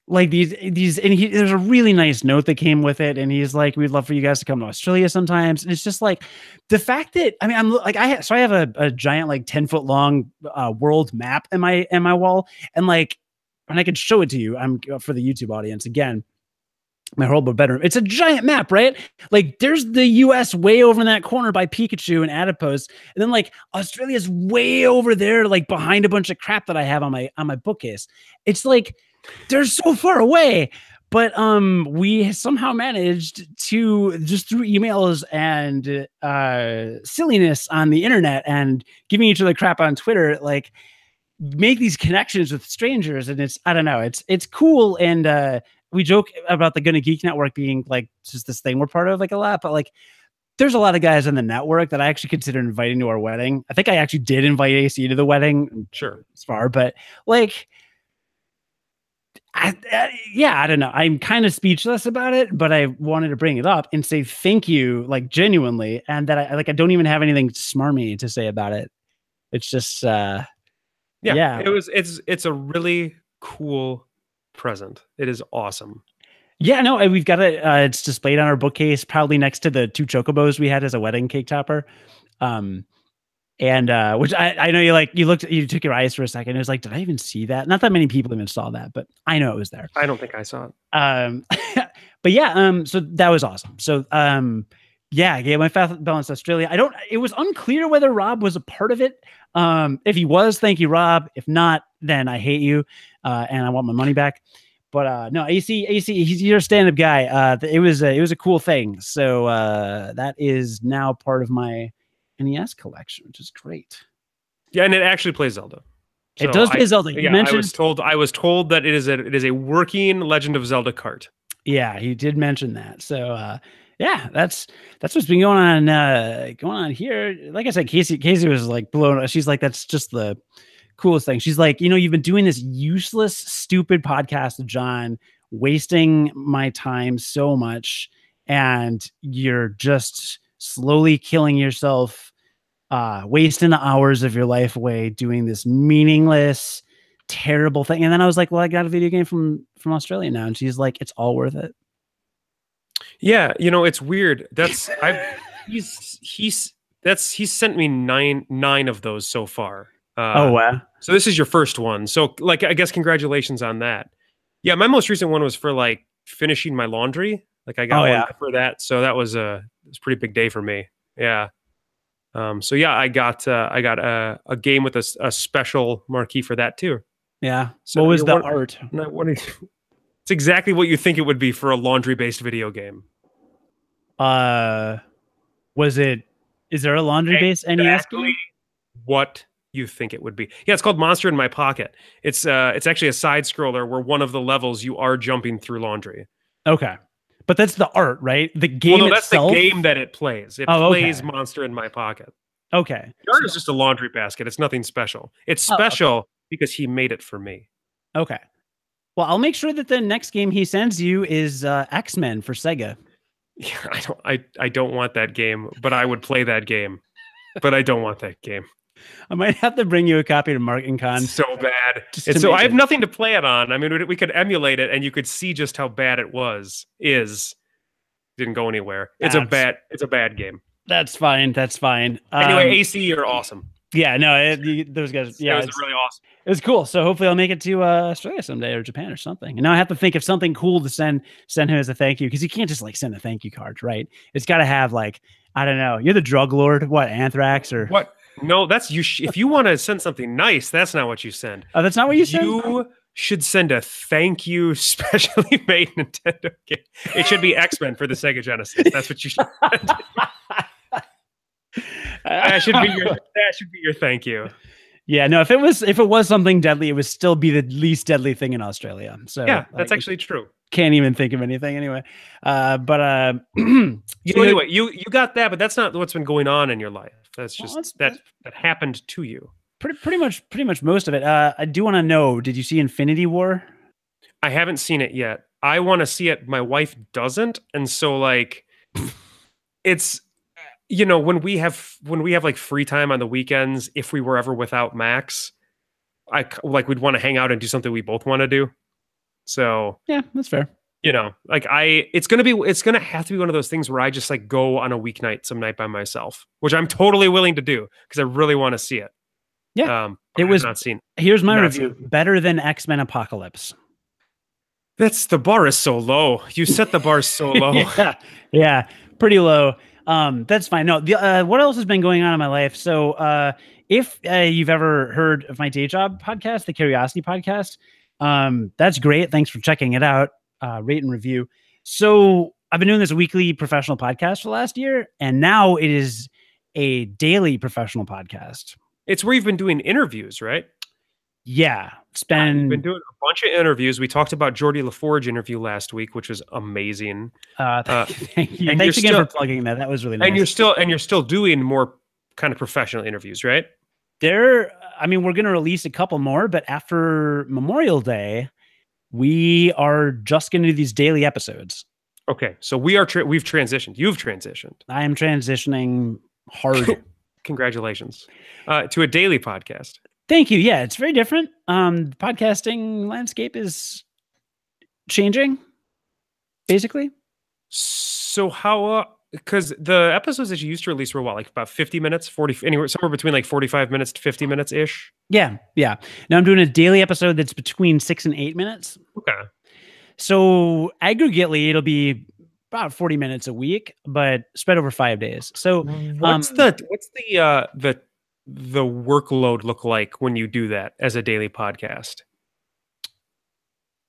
like and there's a really nice note that came with it, and he's like, we'd love for you guys to come to Australia sometimes. And it's just like the fact that I'm like, I have a giant like 10-foot long world map in my wall, and like, and I could show it to you. I'm for the YouTube audience again. My horrible bedroom. It's a giant map, right? Like there's the US way over in that corner by Pikachu and Adipose. And then like Australia's way over there, like behind a bunch of crap that I have on my bookcase. It's like they're so far away. But we somehow managed to, just through emails and silliness on the internet and giving each other crap on Twitter, like make these connections with strangers. And I don't know, it's cool. And we joke about the Gonna Geek Network being like just this thing we're part of like a lot, but like there's a lot of guys on the network that I actually consider inviting to our wedding. I think I actually did invite AC to the wedding. Sure. As far, but like, I don't know. I'm kind of speechless about it, but I wanted to bring it up and say thank you, like genuinely. And that I don't even have anything smarmy to say about it. It's just, yeah. It's a really cool present. It is awesome. Yeah, no, we've got it. It's displayed on our bookcase, probably next to the 2 chocobos we had as a wedding cake topper. And which I know you took your eyes for a second. It was like, did I even see that? Not that many people even saw that, but I know it was there. I don't think I saw it. But yeah, so that was awesome. So yeah, my Balance Australia. It was unclear whether Rob was a part of it. If he was, thank you, Rob. If not, then I hate you. And I want my money back. But no, AC, you're a stand-up guy. It was a cool thing. So that is now part of my NES collection, which is great. Yeah, and it actually plays Zelda. So it does play Zelda. Yeah, I was told that it is a working Legend of Zelda cart. Yeah, he did mention that. So yeah, that's what's been going on here. Like I said, Casey was like blown. She's like, that's just the coolest thing. She's like, you've been doing this useless, stupid podcast with John, wasting my time so much, and you're just slowly killing yourself, wasting the hours of your life away doing this meaningless, terrible thing. And then I was like, well, I got a video game from Australia now. And she's like, it's all worth it. Yeah, it's weird. He's sent me nine of those so far. Oh wow. So this is your first one. So like, I guess congratulations on that. Yeah, my most recent one was for like finishing my laundry. Like I got one for that. So that was a pretty big day for me. Yeah. So yeah, I got a game with a special marquee for that too. Yeah. So what was the art? It's exactly what you think it would be for a laundry-based video game. Is there a laundry-based NES game? What you think it would be. Yeah, it's called Monster in My Pocket. It's actually a side scroller where one of the levels you are jumping through laundry. Okay. But that's the art, right? The game that's itself? the game that it plays. It plays Monster in My Pocket. Okay. The art is just a laundry basket. It's nothing special. It's special because he made it for me. Okay. Well, I'll make sure that the next game he sends you is X-Men for Sega. Yeah, I don't want that game, but I would play that game. But I don't want that game. I might have to bring you a copy to Martin Con. So bad. So I have nothing to play it on. I mean, we could emulate it, and you could see just how bad it was. Didn't go anywhere. It's a bad game. That's fine. That's fine. Anyway, AC, you're awesome. Yeah, no, those guys. Yeah, it was really awesome. It was cool. So hopefully I'll make it to Australia someday or Japan or something. And now I have to think of something cool to send him as a thank you, because you can't just like send a thank you card, right? It's got to have like, I don't know. You're the drug lord. What, Anthrax or what? No, that's you. If you want to send something nice, that's not what you send. Oh, that's not what you send? You should send a thank you specially made Nintendo game. It should be X-Men for the Sega Genesis. That's what you should send. That should be your thank you. Yeah, no, if it was something deadly, it would still be the least deadly thing in Australia. So yeah, that's actually true. Can't even think of anything anyway. So anyway, you got that, but that's not what's been going on in your life. That's just that happened to you. Pretty much most of it. I do want to know, did you see Infinity War? I haven't seen it yet. I want to see it. My wife doesn't, and so like, it's. When we have like free time on the weekends, if we were ever without Max, we'd want to hang out and do something we both want to do. So Yeah, that's fair. like it's gonna have to be one of those things where I just like go on a weeknight some night by myself, which I'm totally willing to do because I really want to see it. Yeah. But It I have was, not seen. here's my Not review. Better than X-Men Apocalypse. The bar is so low. You set the bar so low. Yeah, pretty low. That's fine. No, what else has been going on in my life? So, if you've ever heard of my day job podcast, the Curiosity Podcast, that's great. Thanks for checking it out. Rate and review. So, I've been doing this weekly professional podcast for the last year, and now it is a daily professional podcast. It's where you've been doing interviews, right? Yeah, You've been doing a bunch of interviews. We talked about Geordie LaForge interview last week, which was amazing. Thank you. Thanks again for plugging that. That was really nice. And you're still doing more kind of professional interviews, right? We're going to release a couple more, but after Memorial Day, we are just going to do these daily episodes. Okay, so we've transitioned. You've transitioned. I am transitioning hard. Congratulations to a daily podcast. Thank you. Yeah, it's very different. The podcasting landscape is changing, basically. So how? Because the episodes that you used to release were what, like about 50 minutes, 40, anywhere somewhere between like 45 minutes to 50 minutes ish. Yeah. Now I'm doing a daily episode that's between 6 and 8 minutes. Okay. So aggregately, it'll be about 40 minutes a week, but spread over 5 days. So what's the workload look like when you do that as a daily podcast?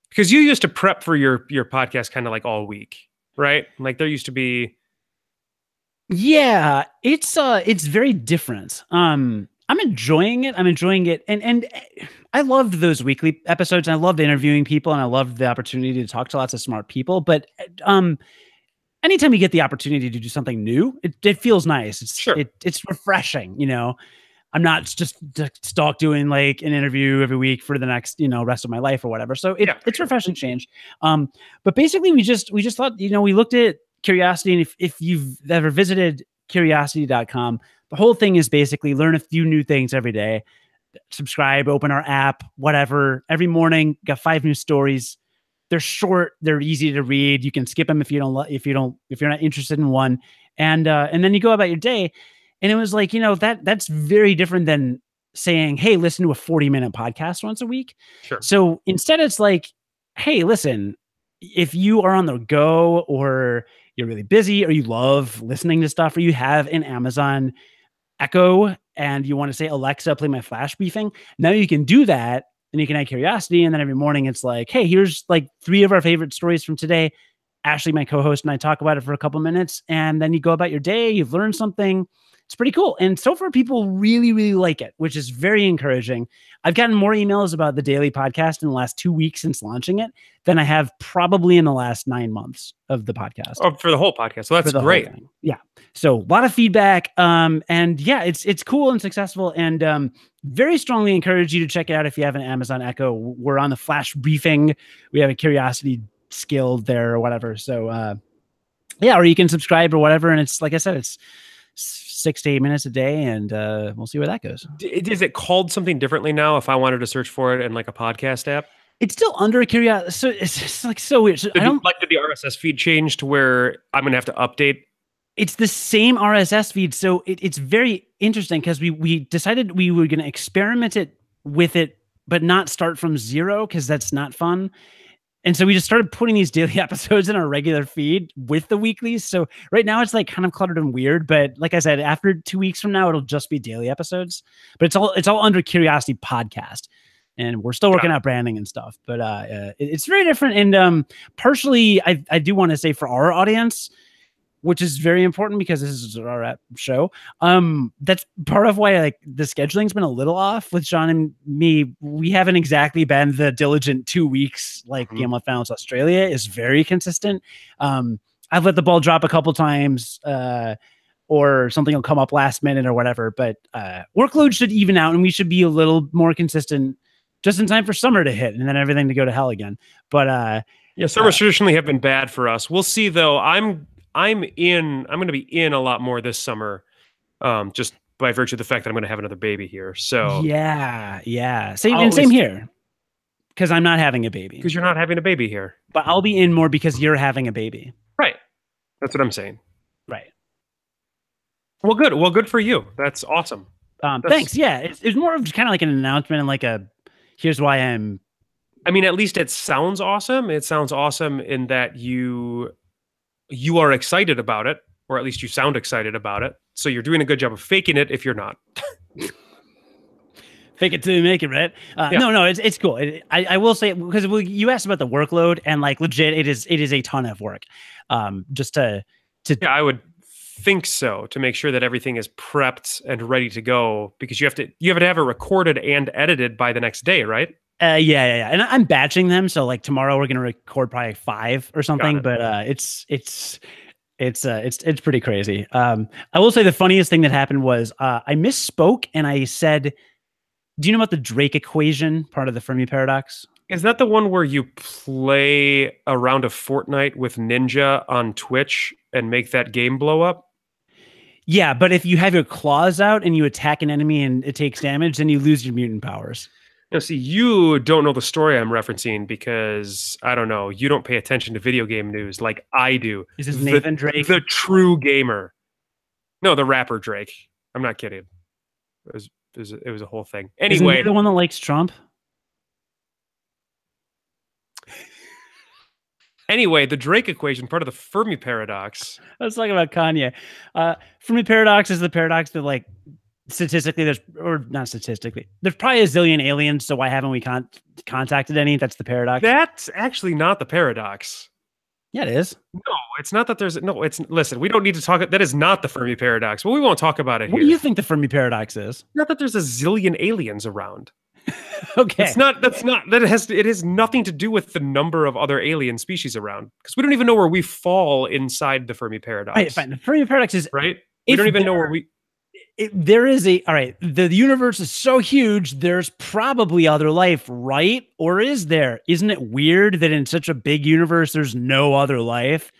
Because you used to prep for your podcast kind of like all week, right? Like there used to be. Yeah, it's very different. I'm enjoying it. And I loved those weekly episodes. I loved interviewing people, and I loved the opportunity to talk to lots of smart people. But anytime you get the opportunity to do something new, it feels nice. It's refreshing, I'm not just stuck doing like an interview every week for the next, rest of my life or whatever. So it's refreshing change. But basically we just thought, we looked at Curiosity, and if you've ever visited curiosity.com, the whole thing is basically learn a few new things every day, subscribe, open our app, whatever. Every morning, got 5 new stories. They're short, they're easy to read. You can skip them if you're not interested in one. And then you go about your day. And it was like, that's very different than saying, hey, listen to a 40-minute podcast once a week. Sure. So instead it's like, hey, listen, if you are on the go, or you're really busy, or you love listening to stuff, or you have an Amazon Echo and you want to say, Alexa, play my flash briefing, now you can do that, and you can add Curiosity. And then every morning it's like, hey, here's like 3 of our favorite stories from today. Ashley, my co-host, and I talk about it for a couple minutes, and then you go about your day. You've learned something. It's pretty cool. And so far, people really, really like it, which is very encouraging. I've gotten more emails about the daily podcast in the last 2 weeks since launching it than I have probably in the last 9 months of the podcast. Oh, for the whole podcast. So that's great. Yeah. So a lot of feedback. And yeah, it's cool and successful, and very strongly encourage you to check it out if you have an Amazon Echo. We're on the flash briefing. We have a Curiosity skill there or whatever. So yeah, or you can subscribe or whatever. And it's, like I said, it's 6 to 8 minutes a day, and we'll see where that goes. Is it called something differently now if I wanted to search for it in like a podcast app? It's still under Curiosity. So it's just like so weird. So did the RSS feed change to where I'm going to have to update? It's the same RSS feed. So it's very interesting because we decided we were going to experiment with it, but not start from zero, because that's not fun. And so we just started putting these daily episodes in our regular feed with the weeklies. So right now it's like kind of cluttered and weird, but like I said, after 2 weeks from now, it'll just be daily episodes, but it's all under Curiosity Podcast, and we're still working out branding and stuff, but it's very different. And partially, I do want to say, for our audience, which is very important because this is our show. That's part of why like the scheduling's been a little off with Jon and me. We haven't exactly been the diligent 2 weeks like Game of Thrones Australia is very consistent. I've let the ball drop a couple times, or something will come up last minute or whatever, but workload should even out, and we should be a little more consistent just in time for summer to hit and then everything to go to hell again. But yeah, summers traditionally have been bad for us. We'll see though. I'm going to be in a lot more this summer, just by virtue of the fact that I'm going to have another baby here. So yeah, same here. because I'm not having a baby. Because you're not having a baby here. But I'll be in more because you're having a baby. Right. That's what I'm saying. Right. Well, good. Well, good for you. That's awesome. Thanks. Yeah. It's more of just kind of like an announcement and like here's why I'm. I mean, at least it sounds awesome. It sounds awesome in that you are excited about it, or at least you sound excited about it. So you're doing a good job of faking it if you're not. Fake it till you make it, right? Yeah. No, it's cool. I will say, because you asked about the workload, and like legit, it is a ton of work. Just to yeah, I would think so, to make sure that everything is prepped and ready to go, because you have to have it recorded and edited by the next day, right? Yeah. And I'm batching them, so like tomorrow we're gonna record probably 5 or something. But it's pretty crazy. I will say the funniest thing that happened was I misspoke and I said, do you know about the Drake equation, part of the Fermi paradox? Is that the one where you play a round of Fortnite with Ninja on Twitch and make that game blow up? Yeah, but if you have your claws out and you attack an enemy and it takes damage, then you lose your mutant powers. Now, see, you don't know the story I'm referencing because, I don't know, you don't pay attention to video game news like I do. Is this Nathan Drake? The true gamer. No, the rapper Drake. I'm not kidding. It was a whole thing. Anyway. Isn't he the one that likes Trump? Anyway, the Drake equation, part of the Fermi paradox. Let's talk about Kanye. Fermi paradox is the paradox that, like, statistically, there probably a zillion aliens, so why haven't we contacted any? That's the paradox. That's actually not the paradox. Yeah, it is. No, it's not that listen, we don't need to talk. That is not the Fermi paradox, but we won't talk about it here. What do you think the Fermi paradox is? Not that there's a zillion aliens around. Okay. It has nothing to do with the number of other alien species around, because we don't even know where we fall inside the Fermi paradox. Right, fine. The Fermi paradox is right. We don't even know where we. The universe is so huge, there's probably other life, right? Or is there? Isn't it weird that in such a big universe, there's no other life?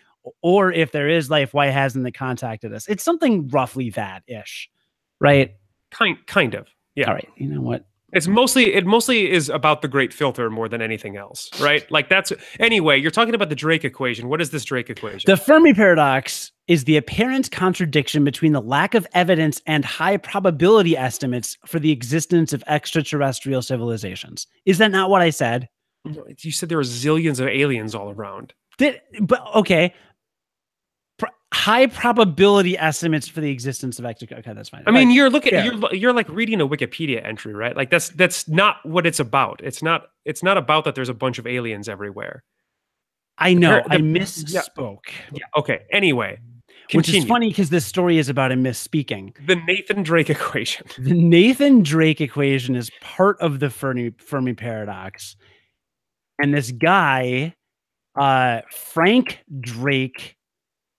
Or if there is life, why hasn't it contacted us? It's something roughly that-ish, right? Kind of. Yeah. All right. You know what? It mostly is about the great filter more than anything else, right? Like anyway, you're talking about the Drake equation. What is this Drake equation? The Fermi paradox is the apparent contradiction between the lack of evidence and high probability estimates for the existence of extraterrestrial civilizations. Is that not what I said? You said there are zillions of aliens all around. Okay. High probability estimates for the existence of extra. Okay, that's fine. I mean, you're like reading a Wikipedia entry, right? Like that's not what it's about. It's not about that there's a bunch of aliens everywhere. I know. I misspoke. Yeah. Okay. Anyway, continue. Which is funny because this story is about him misspeaking. The Nathan Drake equation. The Nathan Drake equation is part of the Fermi paradox, and this guy, Frank Drake,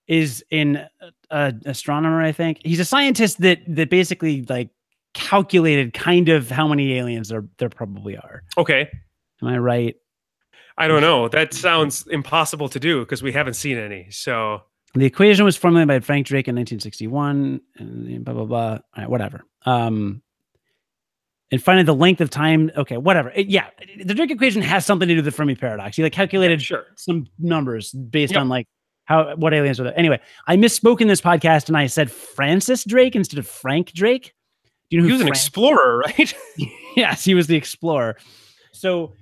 is an astronomer, I think. He's a scientist that basically like calculated kind of how many aliens there probably are. Okay. Am I right? I don't know. That sounds impossible to do because we haven't seen any. So the equation was formulated by Frank Drake in 1961 and blah, blah, blah. All right, whatever. And finding the length of time. Okay, whatever. The Drake equation has something to do with the Fermi paradox. He like calculated some numbers based on like what aliens are there. Anyway, I misspoke in this podcast and I said Francis Drake instead of Frank Drake. Do you know he was an explorer, right? Yes, he was the explorer. So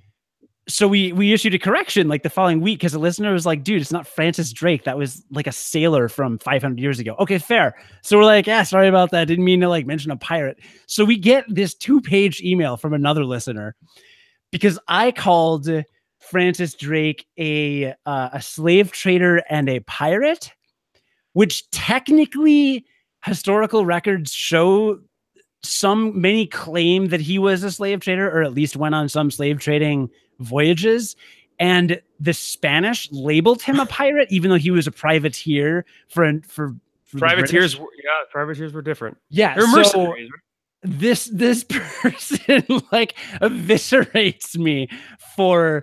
we issued a correction like the following week because the listener was like, dude, it's not Francis Drake. That was like a sailor from 500 years ago. Okay, fair. So we're like, yeah, sorry about that. Didn't mean to like mention a pirate. So we get this 2-page email from another listener because I called Francis Drake a slave trader and a pirate, which technically historical records show many claim that he was a slave trader or at least went on some slave trading voyages. And the Spanish labeled him a pirate, even though he was a privateer for privateers. Yeah, privateers were different. Yeah, they're mercenaries. This person like eviscerates me for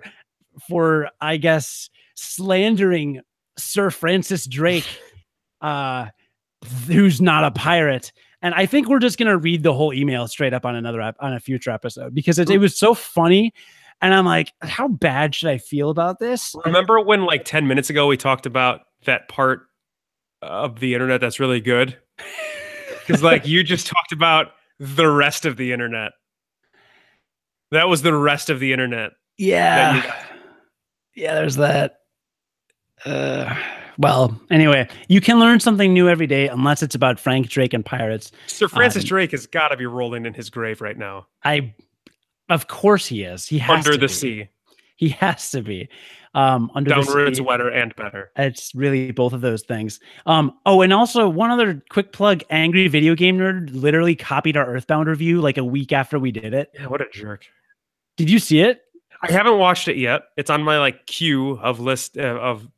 I guess slandering Sir Francis Drake, who's not a pirate. And I think we're just gonna read the whole email straight up on a future episode because it was so funny. And I'm like, how bad should I feel about this? Remember when like 10 minutes ago we talked about that part of the internet that's really good? Because like you just talked about the rest of the internet. That was the rest of the internet. Yeah. Yeah, there's that. Well, anyway, you can learn something new every day unless it's about Frank Drake and pirates. Sir Francis Drake has got to be rolling in his grave right now. Of course he is. He has under to the be. sea. He has to be. Under Downward, the it's sea. wetter and better. It's really both of those things. Oh, and also one other quick plug: Angry Video Game Nerd literally copied our Earthbound review like a week after we did it. Yeah, what a jerk! Did you see it? I haven't watched it yet. It's on my like queue of list of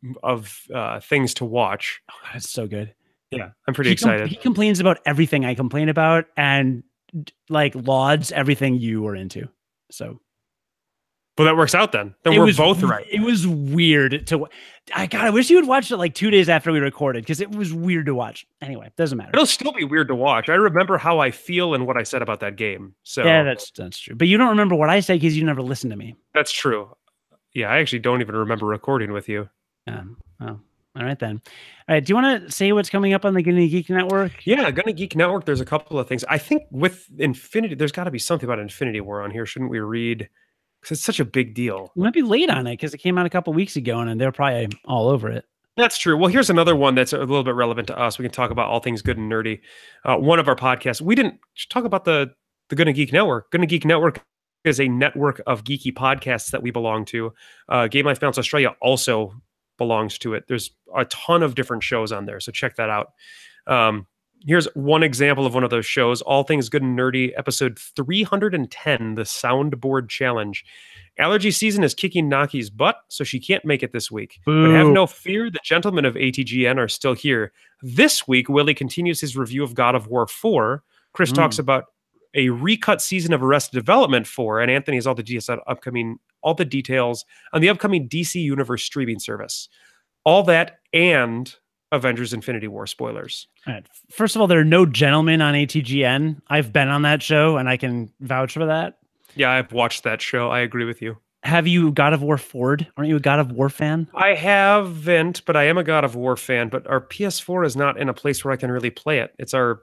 things to watch. Oh, it's so good. Yeah, I'm pretty excited. He complains about everything I complain about and like lauds everything you were into. So, well, that works out then. Then we're both right. It was weird to. I wish you would watch it like 2 days after we recorded because it was weird to watch. Anyway, doesn't matter. It'll still be weird to watch. I remember how I feel and what I said about that game. So yeah, that's true. But you don't remember what I said because you never listened to me. That's true. Yeah, I actually don't even remember recording with you. Oh, all right then. All right, do you want to say what's coming up on the Gonna Geek Network? Yeah, Gonna Geek Network. There's a couple of things. I think with Infinity, there's got to be something about Infinity War on here. Shouldn't we read? Because it's such a big deal. We might be late on it because it came out a couple weeks ago and they're probably all over it. That's true. Well, here's another one that's a little bit relevant to us. We can talk about all things good and nerdy. One of our podcasts, we didn't talk about the Gonna Geek Network. Gonna Geek Network is a network of geeky podcasts that we belong to. Game Life Balance Australia also belongs to it. There's a ton of different shows on there, so check that out. Here's one example of one of those shows, All Things Good and Nerdy, episode 310, The Soundboard Challenge. Allergy season is kicking Naki's butt, so she can't make it this week. Boo. But have no fear, the gentlemen of ATGN are still here. This week, Willie continues his review of God of War 4. Chris talks about a recut season of Arrested Development 4, and Anthony has all the details on the upcoming DC Universe streaming service. All that and Avengers Infinity War spoilers. All right. First of all, there are no gentlemen on ATGN. I've been on that show and I can vouch for that. Yeah, I've watched that show. I agree with you. Have you God of War Ford? Aren't you a God of War fan? I haven't, but I am a God of War fan. But our PS4 is not in a place where I can really play it. It's our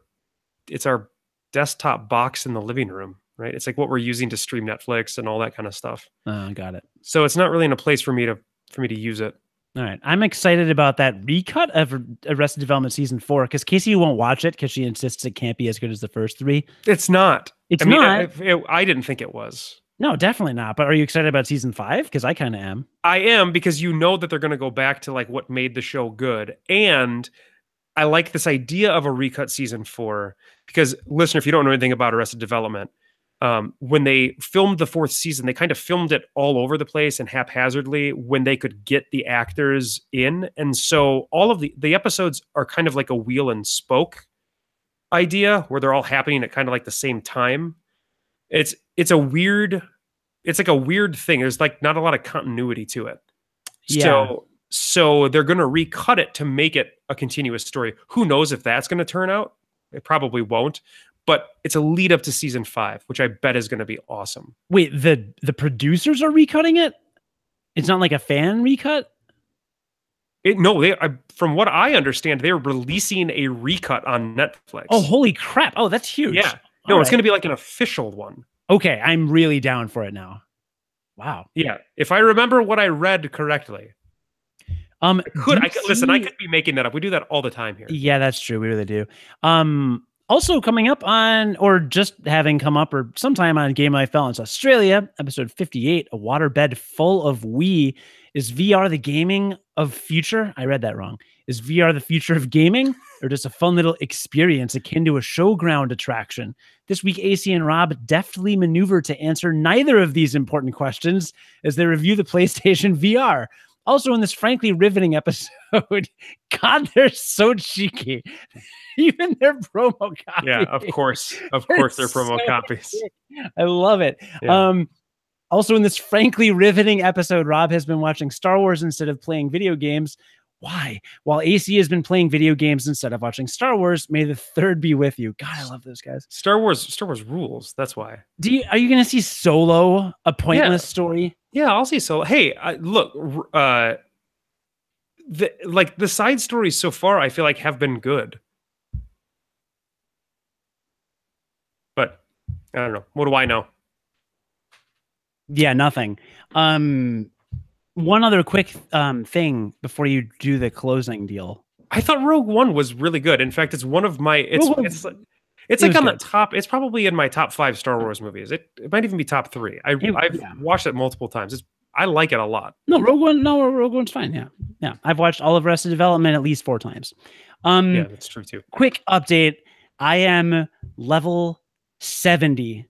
desktop box in the living room, right? It's like what we're using to stream Netflix and all that kind of stuff. Oh, got it. So it's not really in a place for me to use it. All right. I'm excited about that recut of Arrested Development Season 4 because Casey won't watch it because she insists it can't be as good as the first three. It's not. It's not. I didn't think it was. No, definitely not. But are you excited about Season 5? Because I kind of am. I am, because you know that they're going to go back to like what made the show good. And I like this idea of a recut Season 4 because, listener, if you don't know anything about Arrested Development, when they filmed the fourth season, they kind of filmed it all over the place and haphazardly when they could get the actors in. And so all of the episodes are kind of like a wheel and spoke idea where they're all happening at kind of like the same time. It's like a weird thing. There's like not a lot of continuity to it. Yeah. So they're going to recut it to make it a continuous story. Who knows if that's going to turn out? It probably won't. But it's a lead up to Season 5, which I bet is going to be awesome. Wait, the producers are recutting it? It's not like a fan recut? From what I understand, they're releasing a recut on Netflix. Oh, holy crap. Oh, that's huge. Yeah. No, it's going to be like an official one. Okay, I'm really down for it now. Wow. Yeah. If I remember what I read correctly. I could be making that up. We do that all the time here. Yeah, that's true. We really do. Also coming up on, or just having come up, or sometime on Game Life Balance Australia, episode 58, A Waterbed Full of Wii. Is VR the gaming of future? I read that wrong. Is VR the future of gaming, or just a fun little experience akin to a showground attraction? This week, AC and Rob deftly maneuver to answer neither of these important questions as they review the PlayStation VR. Also in this frankly riveting episode, God, they're so cheeky. Even their promo copies. Yeah, of course. Of course, they're promo copies. I love it. Yeah. Also in this frankly riveting episode, Rob has been watching Star Wars instead of playing video games. Why? While AC has been playing video games instead of watching Star Wars, may the third be with you. God, I love those guys. Star Wars rules. That's why. Are you going to see Solo, a pointless story? Yeah, I'll see Solo. Hey, look, the side stories so far, I feel like have been good. But I don't know. What do I know? Yeah, nothing. One other quick thing before you do the closing deal. I thought Rogue One was really good. In fact, it's one of my it's like on the top. It's probably in my top 5 Star Wars movies. It might even be top 3. I've watched it multiple times. I like it a lot. Rogue One's fine. Yeah. I've watched all of Arrested Development at least 4 times. Yeah, that's true too. Quick update. I am level 70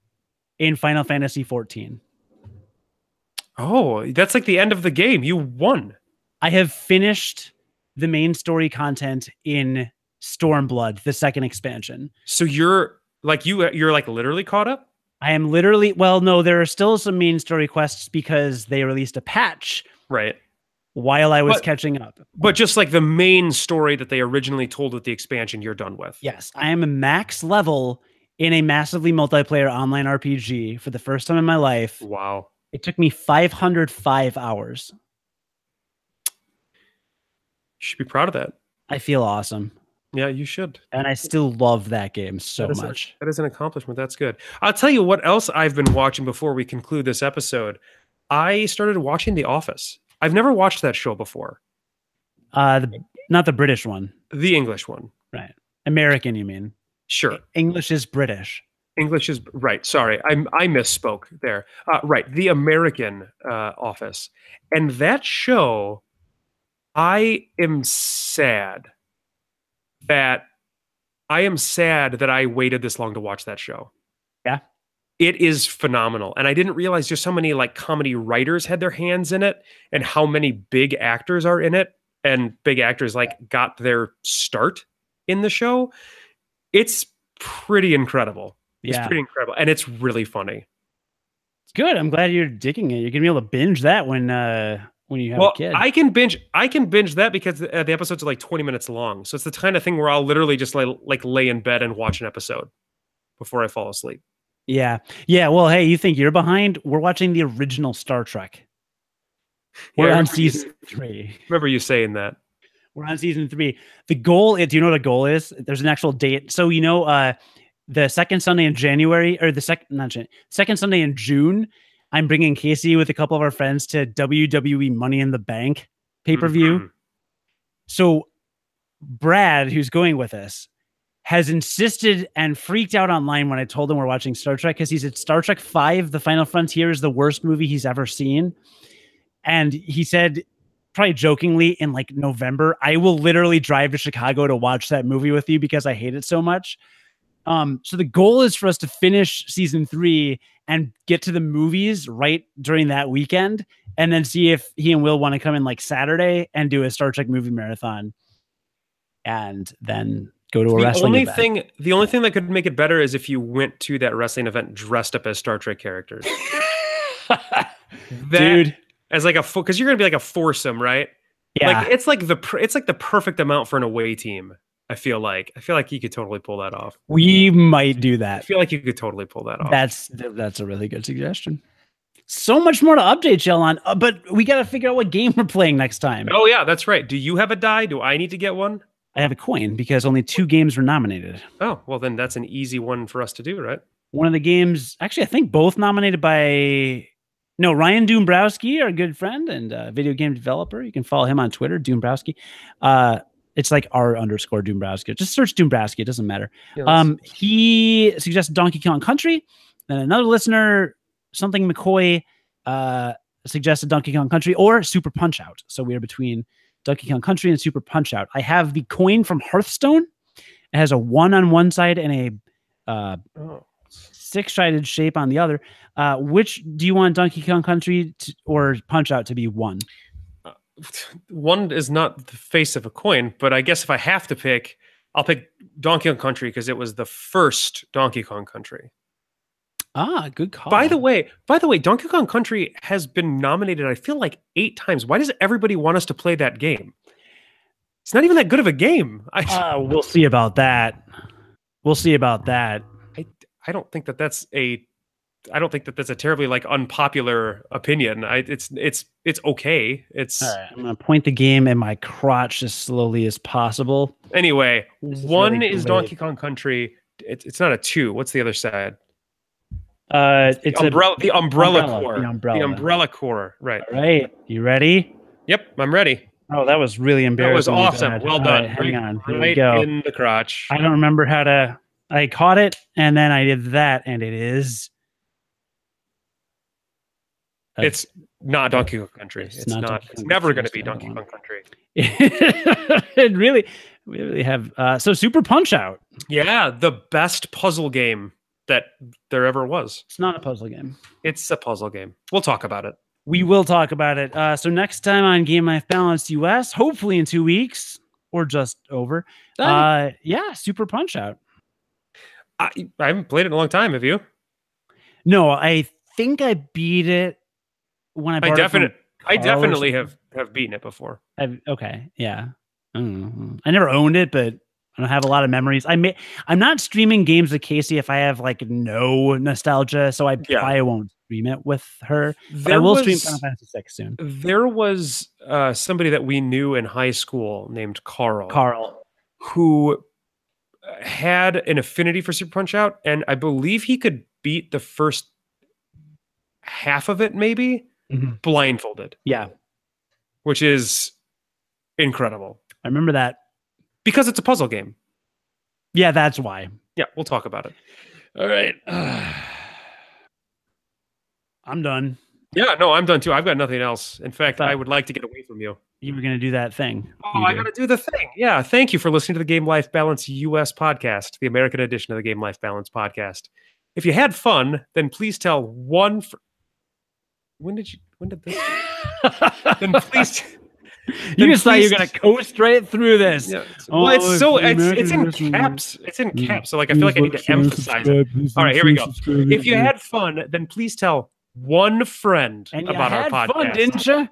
in Final Fantasy 14. Oh, that's like the end of the game. You won. I have finished the main story content in Stormblood, the second expansion. So you're like literally caught up? I am literally, well, no, there are still some main story quests because they released a patch. Right. While I was catching up. But just like the main story that they originally told with the expansion, you're done with. Yes, I am a max level in a massively multiplayer online RPG for the first time in my life. Wow. It took me 505 hours. You should be proud of that. I feel awesome. Yeah, you should. And I still love that game so much. That is an accomplishment. That's good. I'll tell you what else I've been watching before we conclude this episode. I started watching The Office. I've never watched that show before. Not the British one. The English one. Right. American, you mean? Sure. English is British. English is right. Sorry, I misspoke there. Right, the American Office, and that show. I am sad that I waited this long to watch that show. Yeah, it is phenomenal, and I didn't realize just how many like comedy writers had their hands in it, and how many big actors are in it, and big actors like got their start in the show. It's pretty incredible. It's pretty incredible, and it's really funny. It's good. I'm glad you're digging it. You're gonna be able to binge that when you have a kid. I can binge that because the episodes are like 20 minutes long. So it's the kind of thing where I'll literally just like lay in bed and watch an episode before I fall asleep. Yeah. Well, hey, you think you're behind? We're watching the original Star Trek. We're on season 3. Remember you saying that? We're on season 3. The goal is, do you know what a goal is? There's an actual date. So the second Sunday in January, or second Sunday in June, I'm bringing Casey with a couple of our friends to WWE Money in the Bank pay-per-view. Mm-hmm. So Brad, who's going with us, has insisted and freaked out online when I told him we're watching Star Trek, because he said Star Trek V, The Final Frontier, is the worst movie he's ever seen. And he said, probably jokingly, in like November, I will literally drive to Chicago to watch that movie with you because I hate it so much. So the goal is for us to finish season 3 and get to the movies right during that weekend, and then see if he and Will want to come in like Saturday and do a Star Trek movie marathon, and then go to a wrestling event. The only thing that could make it better is if you went to that wrestling event dressed up as Star Trek characters. Dude, as like because you're gonna be like a foursome, right? Yeah, like it's like the perfect amount for an away team. I feel like you could totally pull that off. We might do that. I feel like you could totally pull that off. That's a really good suggestion. So much more to update y'all on, but we got to figure out what game we're playing next time. Oh yeah, that's right. Do you have a die? Do I need to get one? I have a coin because only 2 games were nominated. Oh, well then that's an easy one for us to do, right? One of the games, actually, I think both nominated by Ryan Doombrowski, our good friend and video game developer. You can follow him on Twitter, Doombrowski. It's like R_Doombrowski. Just search Doombrowski. It doesn't matter. Yeah, he suggested Donkey Kong Country. Then another listener, something McCoy, suggested Donkey Kong Country or Super Punch Out. So we are between Donkey Kong Country and Super Punch Out. I have the coin from Hearthstone. It has a 1 on one side and a 6-sided shape on the other. Which do you want, Donkey Kong Country or Punch Out to be 1? One is not the face of a coin, but I guess if I have to pick, I'll pick Donkey Kong Country because it was the first Donkey Kong Country. Ah, good call. By the way, Donkey Kong Country has been nominated, I feel like 8 times. Why does everybody want us to play that game? It's not even that good of a game. We'll see about that. We'll see about that. I don't think that that's a terribly like unpopular opinion. It's okay. It's all right. I'm gonna point the game in my crotch as slowly as possible. Anyway, one really is Donkey Kong Country. It's not a 2. What's the other side? It's the umbrella core. The umbrella core. Right. All right. You ready? Yep, I'm ready. Oh, that was really embarrassing. That was awesome. Well done. Right, hang on. Here we right go. in the crotch. I don't remember how to. I caught it, and then I did that, and it is. It's not Donkey Kong Country. It's not. It's never going to be Donkey Kong Country. It really, we really have. So Super Punch Out. Yeah, the best puzzle game that there ever was. It's not a puzzle game. It's a puzzle game. We'll talk about it. We will talk about it. So next time on Game Life Balance US, hopefully in 2 weeks or just over. Yeah, Super Punch Out. I haven't played it in a long time. Have you? No, I think I beat it when I bought it. I definitely have beaten it before. Okay, yeah. I never owned it, but I don't have a lot of memories. I'm not streaming games with Casey if I have like no nostalgia, so I probably won't stream it with her. But I will stream Final Fantasy VI soon. There was somebody that we knew in high school named Carl. Who had an affinity for Super Punch Out, and I believe he could beat the first half of it, maybe blindfolded. Yeah, which is incredible. I remember that because it's a puzzle game. Yeah, that's why. Yeah, we'll talk about it. All right, I'm done. Yeah, no, I'm done too. I've got nothing else. In fact, I would like to get away from you. You were going to do that thing. Oh, I got to do the thing. Yeah, thank you for listening to the Game Life Balance US podcast, the American edition of the Game Life Balance podcast. If you had fun, then please tell one. When did this? Then please. You just thought you were going to coast right through this. Yeah. Well, it's in caps. It's in caps. So like I feel like I need to emphasize it. All right, here we go. If you had fun, then please tell one friend about our podcast. Fun, didn't you?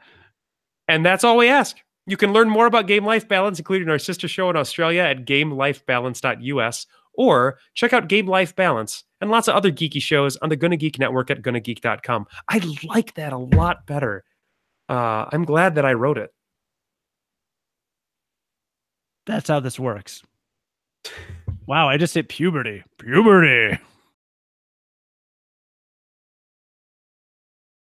And that's all we ask. You can learn more about Game Life Balance, including our sister show in Australia at gamelifebalance.us, or check out Game Life Balance and lots of other geeky shows on the Gonna Geek Network at gonnageek.com. I like that a lot better. I'm glad that I wrote it. That's how this works. Wow, I just hit puberty. Puberty.